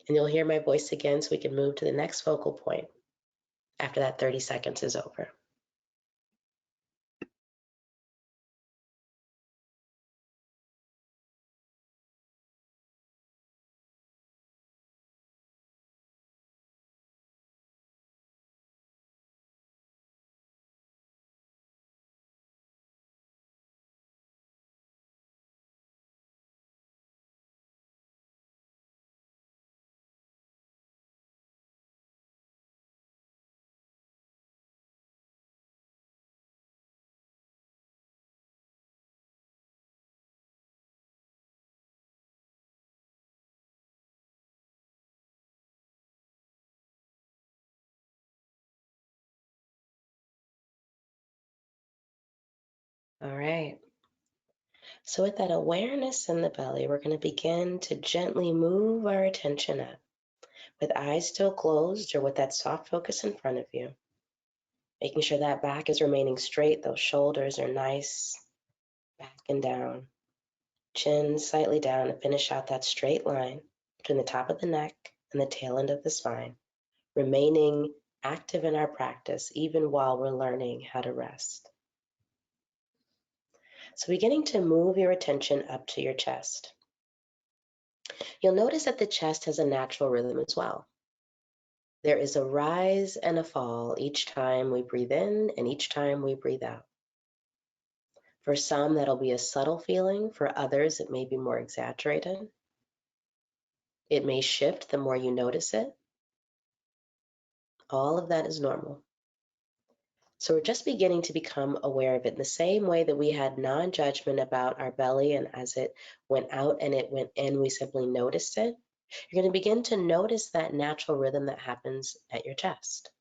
and you'll hear my voice again so we can move to the next focal point after that 30 seconds is over. All right. So with that awareness in the belly, we're going to begin to gently move our attention up with eyes still closed or with that soft focus in front of you, making sure that back is remaining straight, those shoulders are nice, back and down, chin slightly down, and finish out that straight line between the top of the neck and the tail end of the spine, remaining active in our practice even while we're learning how to rest. So beginning to move your attention up to your chest. You'll notice that the chest has a natural rhythm as well. There is a rise and a fall each time we breathe in and each time we breathe out. For some, that'll be a subtle feeling. For others, it may be more exaggerated. It may shift the more you notice it. All of that is normal. So we're just beginning to become aware of it in the same way that we had non-judgment about our belly, and as it went out and it went in, we simply noticed it. You're going to begin to notice that natural rhythm that happens at your chest.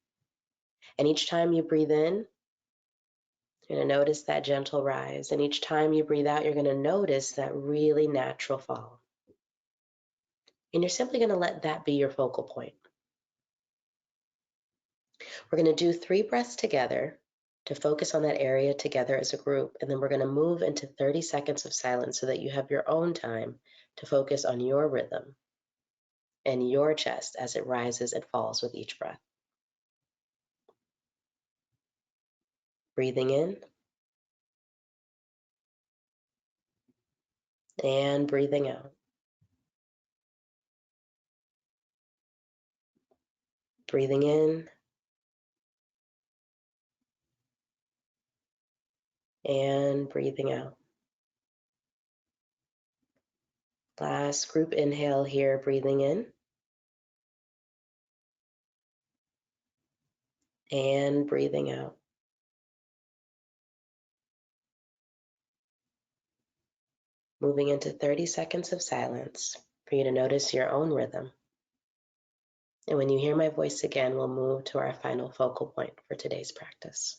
And each time you breathe in, you're going to notice that gentle rise. And each time you breathe out, you're going to notice that really natural fall. And you're simply going to let that be your focal point. We're going to do 3 breaths together to focus on that area together as a group. And then we're going to move into 30 seconds of silence so that you have your own time to focus on your rhythm and your chest as it rises and falls with each breath. Breathing in and breathing out. Breathing in and breathing out. Last group inhale here, breathing in and breathing out. Moving into 30 seconds of silence for you to notice your own rhythm. And when you hear my voice again, we'll move to our final focal point for today's practice.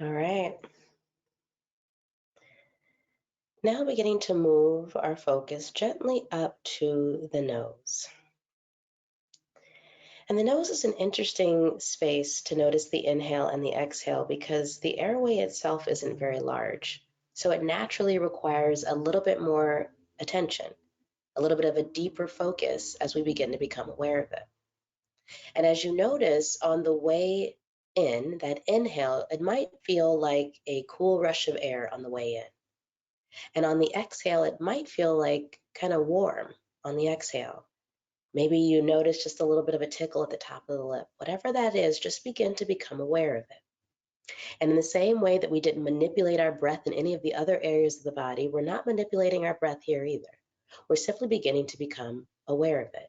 All right. Now beginning to move our focus gently up to the nose. And the nose is an interesting space to notice the inhale and the exhale because the airway itself isn't very large. So it naturally requires a little bit more attention, a little bit of a deeper focus as we begin to become aware of it. And as you notice on the way in, that inhale, it might feel like a cool rush of air on the way in. And on the exhale, it might feel like kind of warm on the exhale. Maybe you notice just a little bit of a tickle at the top of the lip. Whatever that is, just begin to become aware of it. And in the same way that we didn't manipulate our breath in any of the other areas of the body, we're not manipulating our breath here either. We're simply beginning to become aware of it.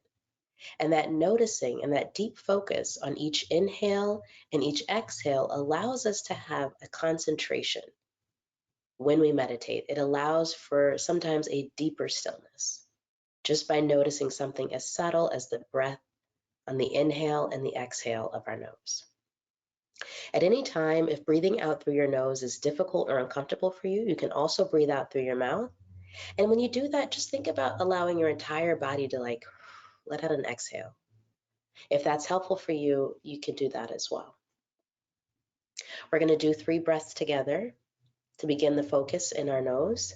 And that noticing and that deep focus on each inhale and each exhale allows us to have a concentration. When we meditate, it allows for sometimes a deeper stillness just by noticing something as subtle as the breath on the inhale and the exhale of our nose. At any time, if breathing out through your nose is difficult or uncomfortable for you, you can also breathe out through your mouth. And when you do that, just think about allowing your entire body to let out an exhale. If that's helpful for you, you can do that as well. We're going to do 3 breaths together to begin the focus in our nose.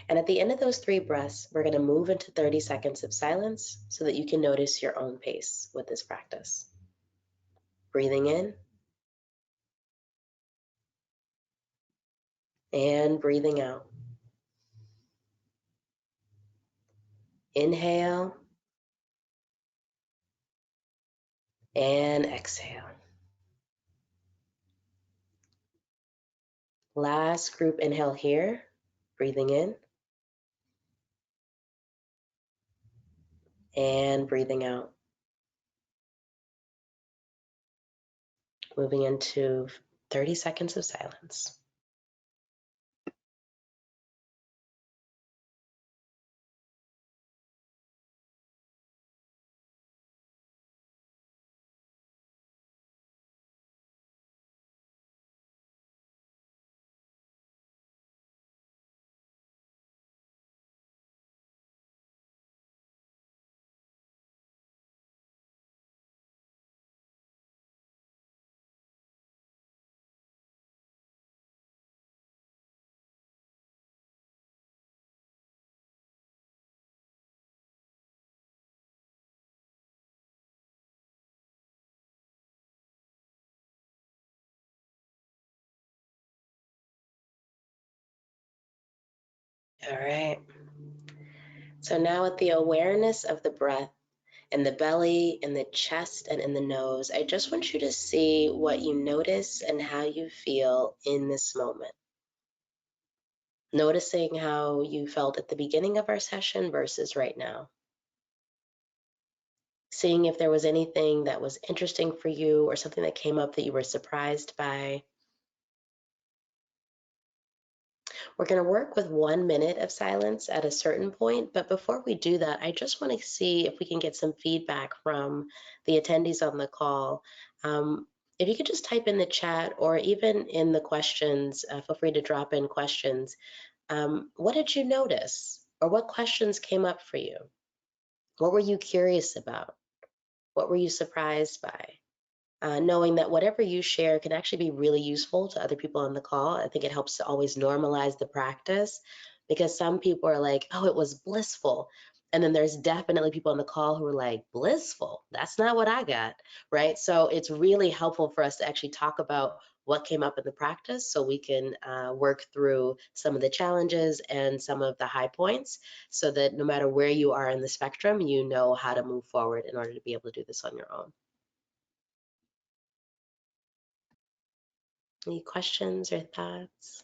And at the end of those 3 breaths, we're going to move into 30 seconds of silence so that you can notice your own pace with this practice. Breathing in and breathing out. Inhale and exhale. Last group inhale here, breathing in and breathing out. Moving into 30 seconds of silence. All right. So now with the awareness of the breath in the belly, in the chest, and in the nose, I just want you to see what you notice and how you feel in this moment. Noticing how you felt at the beginning of our session versus right now. Seeing if there was anything that was interesting for you or something that came up that you were surprised by. We're going to work with 1 minute of silence at a certain point, but before we do that, I just want to see if we can get some feedback from the attendees on the call. If you could just type in the chat or even in the questions, feel free to drop in questions. What did you notice? Or what questions came up for you? What were you curious about? What were you surprised by? Knowing that whatever you share can actually be really useful to other people on the call. I think it helps to always normalize the practice because some people are like, oh, it was blissful. And then there's definitely people on the call who are like, blissful? That's not what I got, right? So it's really helpful for us to actually talk about what came up in the practice so we can work through some of the challenges and some of the high points so that no matter where you are in the spectrum, you know how to move forward in order to be able to do this on your own. Any questions or thoughts?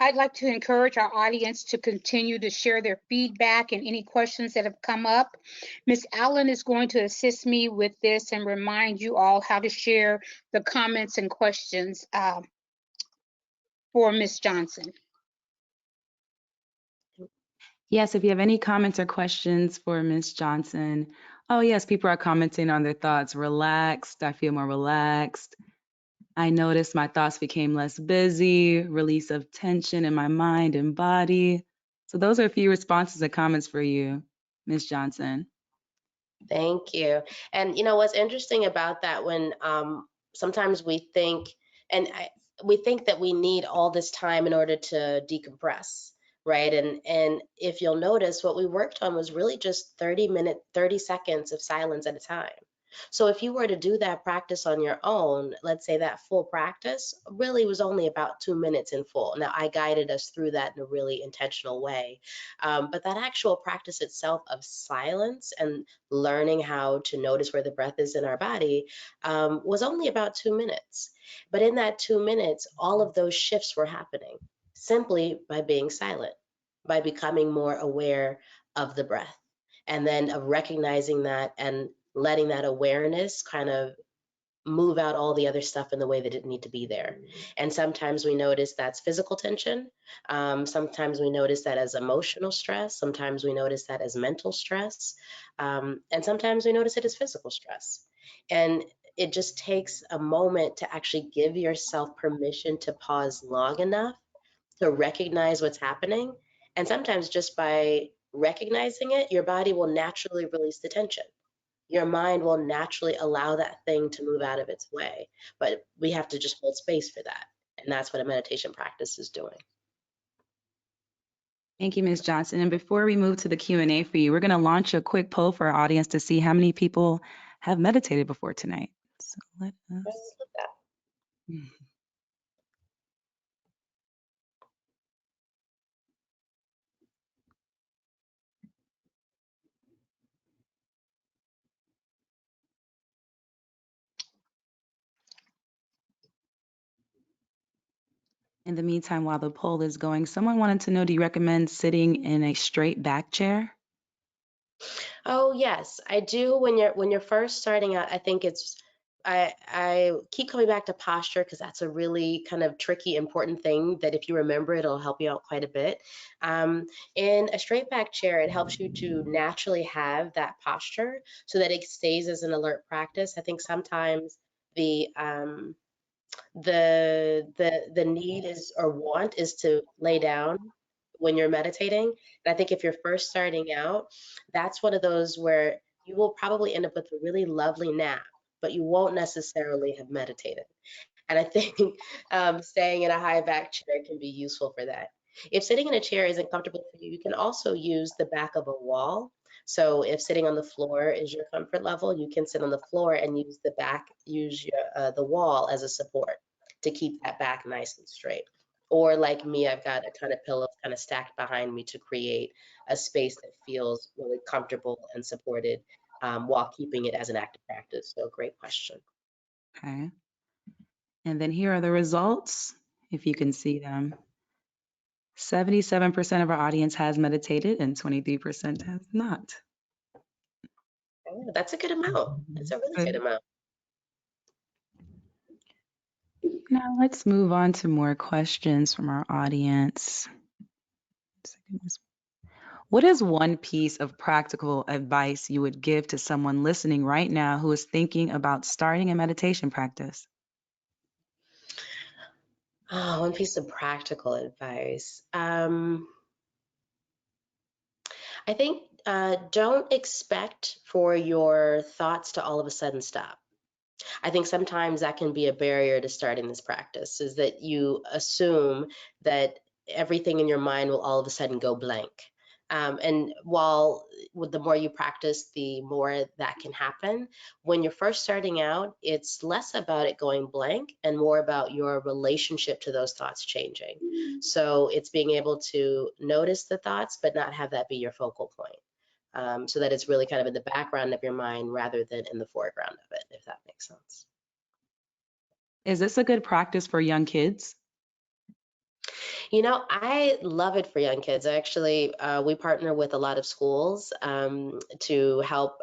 I'd like to encourage our audience to continue to share their feedback and any questions that have come up. Ms. Allen is going to assist me with this and remind you all how to share the comments and questions for Ms. Johnson. Yes, if you have any comments or questions for Ms. Johnson. Oh, yes, people are commenting on their thoughts. Relaxed. I feel more relaxed. I noticed my thoughts became less busy, release of tension in my mind and body. So those are a few responses and comments for you, Ms. Johnson. Thank you. And you know what's interesting about that when sometimes we think we think that we need all this time in order to decompress, right? And if you'll notice, what we worked on was really just 30 seconds of silence at a time. So if you were to do that practice on your own, let's say that full practice really was only about 2 minutes in full. Now I guided us through that in a really intentional way. But that actual practice itself of silence and learning how to notice where the breath is in our body was only about 2 minutes. But in that 2 minutes, all of those shifts were happening simply by being silent, by becoming more aware of the breath, and then of recognizing that and letting that awareness kind of move out all the other stuff in the way that it need to be there. And sometimes we notice that's physical tension. Sometimes we notice that as emotional stress. Sometimes we notice that as mental stress. And sometimes we notice it as physical stress. And it just takes a moment to actually give yourself permission to pause long enough to recognize what's happening. And sometimes just by recognizing it, your body will naturally release the tension. Your mind will naturally allow that thing to move out of its way. But we have to just hold space for that. And that's what a meditation practice is doing. Thank you, Ms. Johnson. And before we move to the Q&A for you, we're going to launch a quick poll for our audience to see how many people have meditated before tonight. So let us. In the meantime, while the poll is going, someone wanted to know, do you recommend sitting in a straight back chair? Oh yes, I do. When you're first starting out, I think I keep coming back to posture because that's a really kind of tricky, important thing that if you remember, it'll help you out quite a bit. In a straight back chair, it helps you to naturally have that posture so that it stays as an alert practice. I think sometimes the the need is or want is to lay down when you're meditating. And I think if you're first starting out, that's one of those where you will probably end up with a really lovely nap, but you won't necessarily have meditated. And I think staying in a high back chair can be useful for that. If sitting in a chair isn't comfortable for you, you can also use the back of a wall. So if sitting on the floor is your comfort level, you can sit on the floor and use the wall as a support to keep that back nice and straight. Or like me, I've got a ton of pillows kind of stacked behind me to create a space that feels really comfortable and supported while keeping it as an active practice. So great question. Okay. And then here are the results, if you can see them. 77% of our audience has meditated and 23% has not. Oh, that's a good amount. That's a really good amount. Now let's move on to more questions from our audience. What is one piece of practical advice you would give to someone listening right now who is thinking about starting a meditation practice? Oh, one piece of practical advice. I think don't expect for your thoughts to all of a sudden stop. I think sometimes that can be a barrier to starting this practice, is that you assume that everything in your mind will all of a sudden go blank. And while the more you practice, the more that can happen. When you're first starting out, it's less about it going blank and more about your relationship to those thoughts changing. So it's being able to notice the thoughts, but not have that be your focal point. So that it's really kind of in the background of your mind rather than in the foreground of it, if that makes sense. Is this a good practice for young kids? You know, I love it for young kids. Actually, we partner with a lot of schools to help.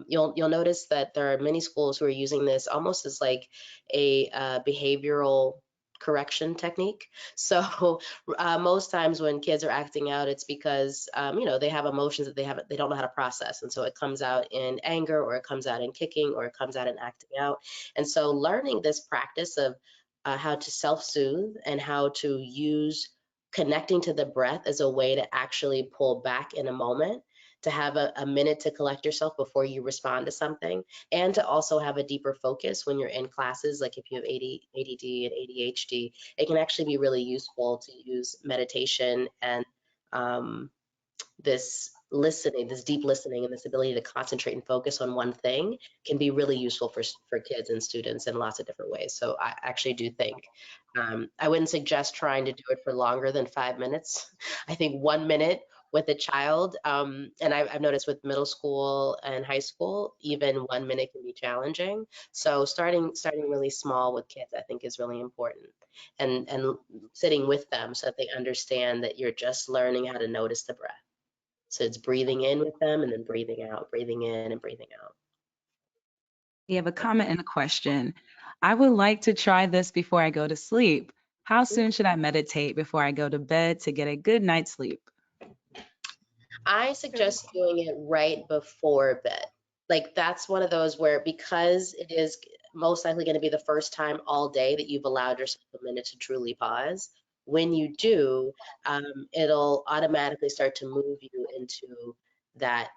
You'll notice that there are many schools who are using this almost as like a behavioral correction technique. So most times when kids are acting out, it's because they have emotions that they don't know how to process, and so it comes out in anger, or it comes out in kicking, or it comes out in acting out. And so learning this practice of how to self-soothe and how to use connecting to the breath as a way to actually pull back in a moment, to have a minute to collect yourself before you respond to something, and to also have a deeper focus when you're in classes. Like if you have ADD and ADHD, it can actually be really useful to use meditation and this deep listening, and this ability to concentrate and focus on one thing can be really useful for kids and students in lots of different ways. So I actually do think I wouldn't suggest trying to do it for longer than 5 minutes. I think 1 minute with a child, and I've noticed with middle school and high school, even 1 minute can be challenging. So starting really small with kids, I think, is really important, and sitting with them so that they understand that you're just learning how to notice the breath. So it's breathing in with them and then breathing out, breathing in and breathing out. We have a comment and a question. I would like to try this before I go to sleep. How soon should I meditate before I go to bed to get a good night's sleep? I suggest doing it right before bed. Like that's one of those where, because it is most likely going to be the first time all day that you've allowed yourself a minute to truly pause, when you do, it'll automatically start to move you into that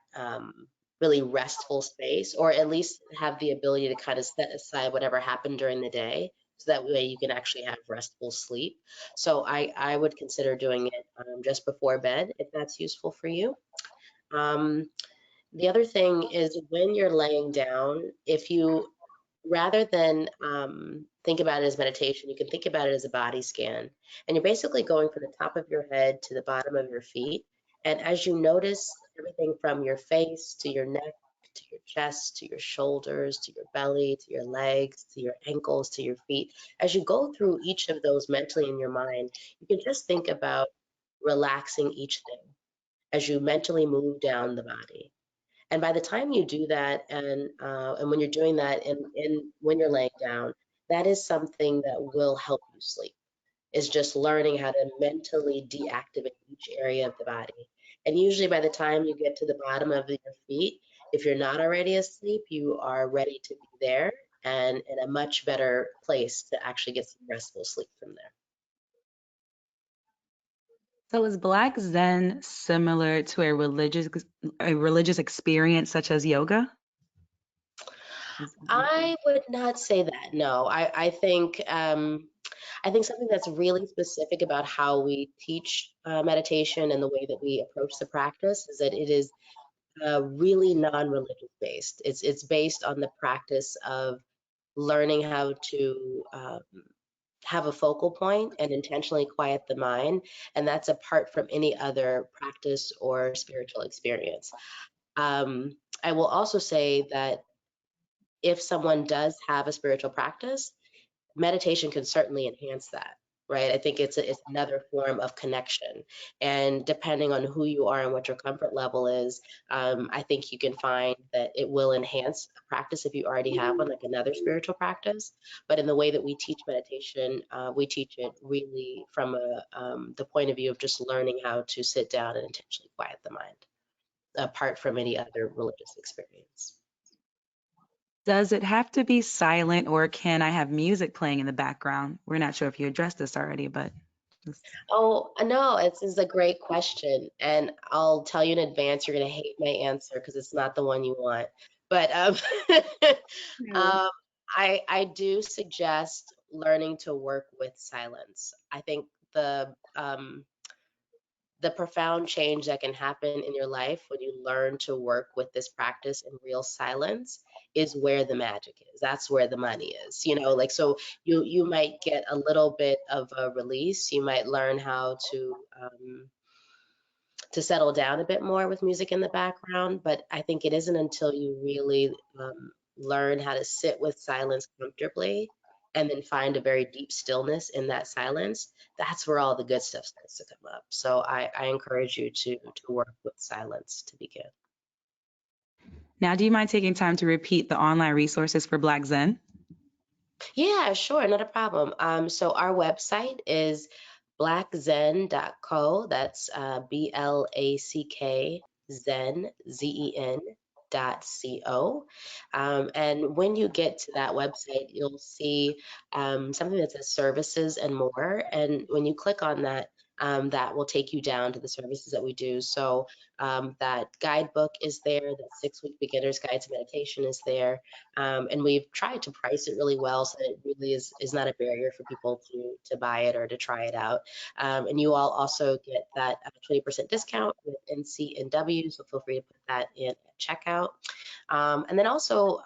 really restful space, or at least have the ability to kind of set aside whatever happened during the day, so that way you can actually have restful sleep. So I would consider doing it just before bed, if that's useful for you. Um, the other thing is, when you're laying down, if you, rather than think about it as meditation, you can think about it as a body scan. And you're basically going from the top of your head to the bottom of your feet. And as you notice everything from your face to your neck to your chest to your shoulders to your belly to your legs to your ankles to your feet, as you go through each of those mentally in your mind, you can just think about relaxing each thing as you mentally move down the body. And by the time you do that, and when you're doing that, and when you're laying down, that is something that will help you sleep. Is just learning how to mentally deactivate each area of the body. And usually, by the time you get to the bottom of your feet, if you're not already asleep, you are ready to be there and in a much better place to actually get some restful sleep from there. So is Black Zen similar to a religious experience such as yoga? I would not say that. No, I think something that's really specific about how we teach meditation and the way that we approach the practice is that it is really non-religious based. It's based on the practice of learning how to have a focal point and intentionally quiet the mind, and that's apart from any other practice or spiritual experience. I will also say that if someone does have a spiritual practice, meditation can certainly enhance that, right? I think it's another form of connection. And depending on who you are and what your comfort level is, I think you can find that it will enhance a practice if you already have one, like another spiritual practice. But in the way that we teach meditation, we teach it really from the point of view of just learning how to sit down and intentionally quiet the mind, apart from any other religious experience. Does it have to be silent or can I have music playing in the background? We're not sure if you addressed this already, but Oh, no, it's a great question. And I'll tell you in advance, you're going to hate my answer because it's not the one you want. But No. um, I do suggest learning to work with silence. I think the profound change that can happen in your life when you learn to work with this practice in real silence is where the magic is. That's where the money is. Like, so you might get a little bit of a release. You might learn how to settle down a bit more with music in the background, but I think it isn't until you really learn how to sit with silence comfortably and then find a very deep stillness in that silence, that's where all the good stuff starts to come up. So I encourage you to work with silence to begin. now do you mind taking time to repeat the online resources for Black Zen? Yeah, sure, not a problem. So our website is blackzen.co. That's BLACK Zen, Zen .co. And when you get to that website, you'll see something that says services and more. And when you click on that, that will take you down to the services that we do. So that guidebook is there, the 6-week beginner's guide to meditation is there. And we've tried to price it really well so that it really is not a barrier for people to buy it or to try it out. And you all also get that 20% discount with NCNW, so feel free to put that in at checkout. And then also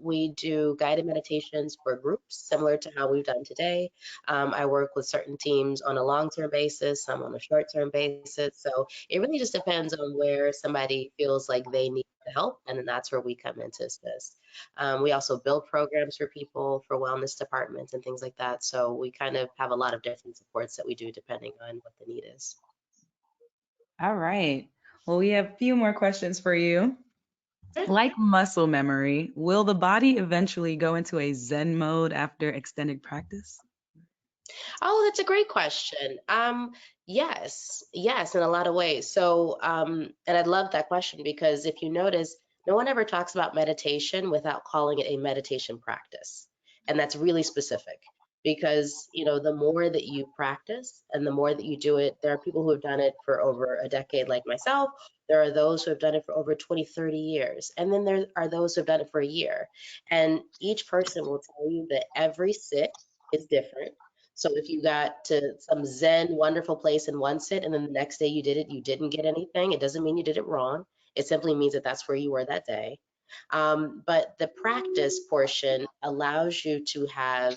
we do guided meditations for groups, similar to how we've done today. I work with certain teams on a long-term basis, some on a short-term basis. So it really just depends on where somebody feels like they need the help, and then that's where we come in to assist. We also build programs for people, for wellness departments and things like that. So we kind of have a lot of different supports that we do depending on what the need is. All right. Well, we have a few more questions for you. Like muscle memory, will the body eventually go into a Zen mode after extended practice? Oh, that's a great question. Yes, in a lot of ways. So, and I love that question because if you notice, no one ever talks about meditation without calling it a meditation practice. And that's really specific because, the more that you practice and the more that you do it, there are people who have done it for over a decade, like myself. There are those who have done it for over 20, 30 years. And then there are those who have done it for a year. And each person will tell you that every sit is different. So if you got to some Zen wonderful place in one sit and then the next day you did it, you didn't get anything, it doesn't mean you did it wrong. It simply means that that's where you were that day. But the practice portion allows you to have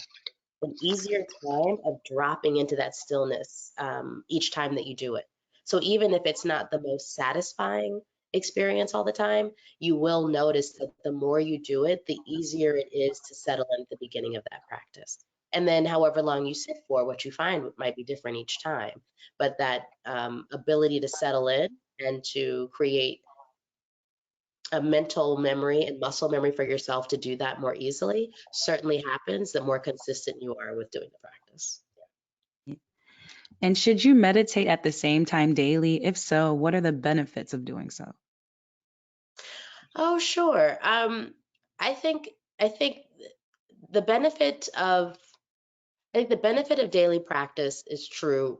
an easier time of dropping into that stillness each time that you do it. So even if it's not the most satisfying experience all the time, you will notice that the more you do it, the easier it is to settle in at the beginning of that practice. And then, however long you sit for, what you find might be different each time. But that ability to settle in and to create a mental memory and muscle memory for yourself to do that more easily certainly happens the more consistent you are with doing the practice. And should you meditate at the same time daily? If so, what are the benefits of doing so? Oh, sure. I think the benefit of I think the benefit of daily practice is true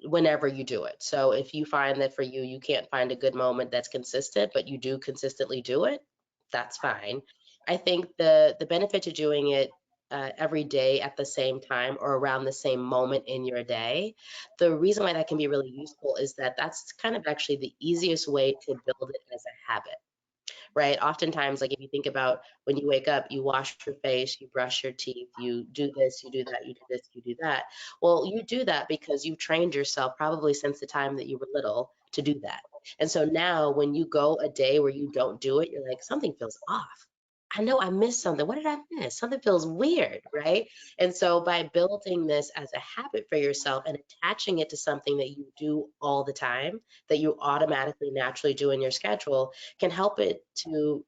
whenever you do it. So if you find that for you, you can't find a good moment that's consistent, but you do consistently do it, that's fine. I think the benefit to doing it every day at the same time or around the same moment in your day, the reason why that can be really useful is that that's kind of actually the easiest way to build it as a habit, right? Oftentimes, like if you think about when you wake up, you wash your face, you brush your teeth, you do this, you do that, you do this, you do that. Well, you do that because you trained yourself probably since the time that you were little to do that. And so now when you go a day where you don't do it, you're like, something feels off. I know I missed something. What did I miss? Something feels weird, right? And so by building this as a habit for yourself and attaching it to something that you do all the time, that you automatically naturally do in your schedule, can help it to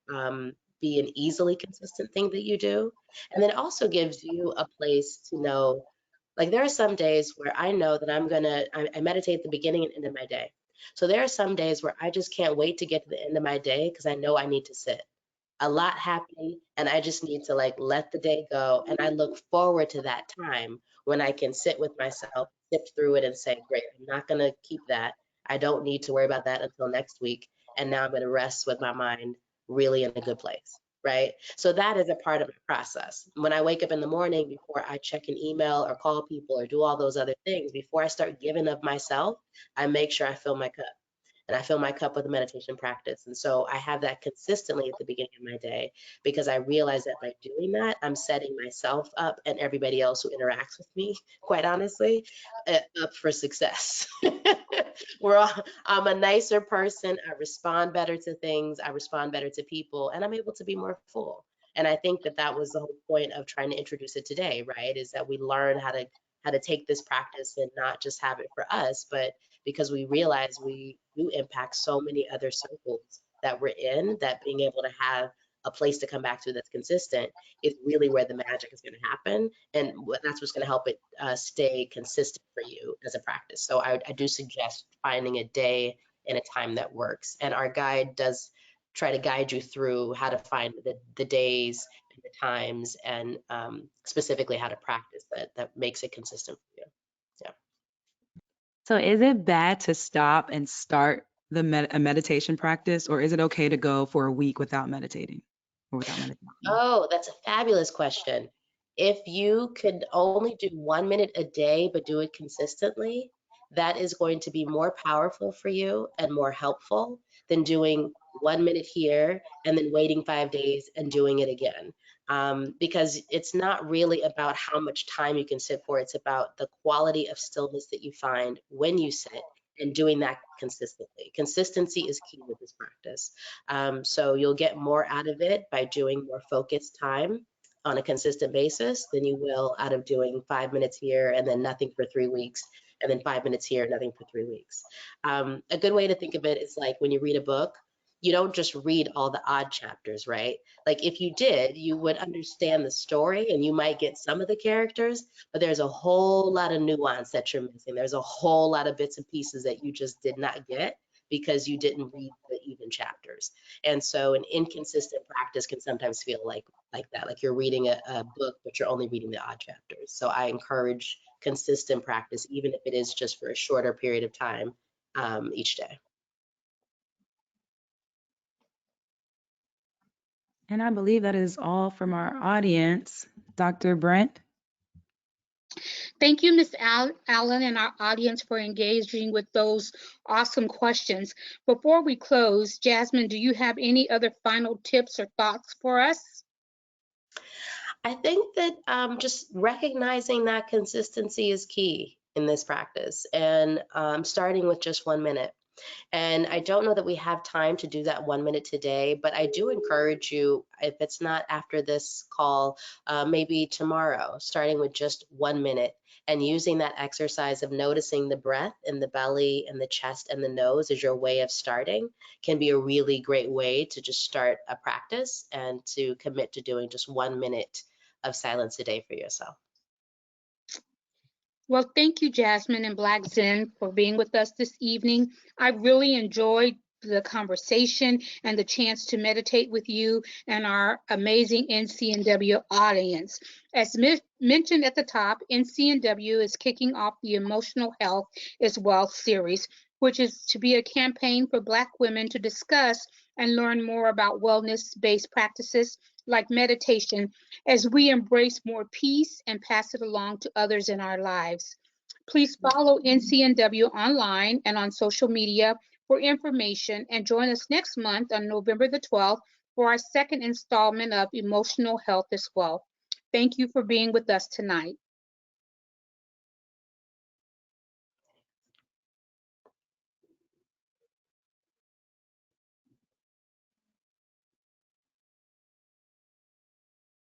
be an easily consistent thing that you do. And then it also gives you a place to know, like there are some days where I know that I meditate at the beginning and end of my day. So there are some days where I just can't wait to get to the end of my day because I know I need to sit. A lot happening and I just need to like let the day go. And I look forward to that time when I can sit with myself, sift through it and say, great, I'm not going to keep that. I don't need to worry about that until next week. And now I'm going to rest with my mind really in a good place. Right. So that is a part of my process. When I wake up in the morning, before I check an email or call people or do all those other things, before I start giving of myself, I make sure I fill my cup and I fill my cup with a meditation practice. And so I have that consistently at the beginning of my day because I realize that by doing that, I'm setting myself up and everybody else who interacts with me, quite honestly, up for success. I'm a nicer person. I respond better to things. I respond better to people, and I'm able to be more full. And I think that that was the whole point of trying to introduce it today, right? Is that we learn how to take this practice and not just have it for us, but because we realize we do impact so many other circles that we're in, that being able to have a place to come back to that's consistent is really where the magic is going to happen. And that's what's going to help it stay consistent for you as a practice. So I do suggest finding a day and a time that works. And our guide does try to guide you through how to find the days and the times, and specifically how to practice that makes it consistent for you. Yeah. So is it bad to stop and start a meditation practice, or is it okay to go for a week without meditating or without meditating? Oh, that's a fabulous question. If you could only do 1 minute a day, but do it consistently, that is going to be more powerful for you and more helpful than doing 1 minute here and then waiting 5 days and doing it again. Because it's not really about how much time you can sit for, it's about the quality of stillness that you find when you sit and doing that consistently. Consistency is key with this practice. So you'll get more out of it by doing more focused time on a consistent basis than you will out of doing 5 minutes here and then nothing for 3 weeks, and then 5 minutes here, nothing for 3 weeks. A good way to think of it is like when you read a book, you don't just read all the odd chapters, right? Like if you did, you would understand the story and you might get some of the characters, but there's a whole lot of nuance that you're missing. There's a whole lot of bits and pieces that you just did not get because you didn't read the even chapters. And so an inconsistent practice can sometimes feel like that, like you're reading a book, but you're only reading the odd chapters. So I encourage consistent practice, even if it is just for a shorter period of time each day. And I believe that is all from our audience. Dr. Brent? Thank you, Ms. Allen, and our audience for engaging with those awesome questions. Before we close, Jasmine, do you have any other final tips or thoughts for us? I think that just recognizing that consistency is key in this practice, and starting with just 1 minute. And I don't know that we have time to do that 1 minute today, but I do encourage you, if it's not after this call, maybe tomorrow, starting with just 1 minute and using that exercise of noticing the breath in the belly and the chest and the nose as your way of starting can be a really great way to just start a practice and to commit to doing just 1 minute of silence a day for yourself. Well, thank you, Jasmine and Black Zen, for being with us this evening. I really enjoyed the conversation and the chance to meditate with you and our amazing NCNW audience. As mentioned at the top, NCNW is kicking off the Emotional Health is Wealth series, which is to be a campaign for Black women to discuss and learn more about wellness-based practices like meditation as we embrace more peace and pass it along to others in our lives. Please follow NCNW online and on social media for information, and join us next month on November the 12th for our second installment of Emotional Health is Wealth. Thank you for being with us tonight.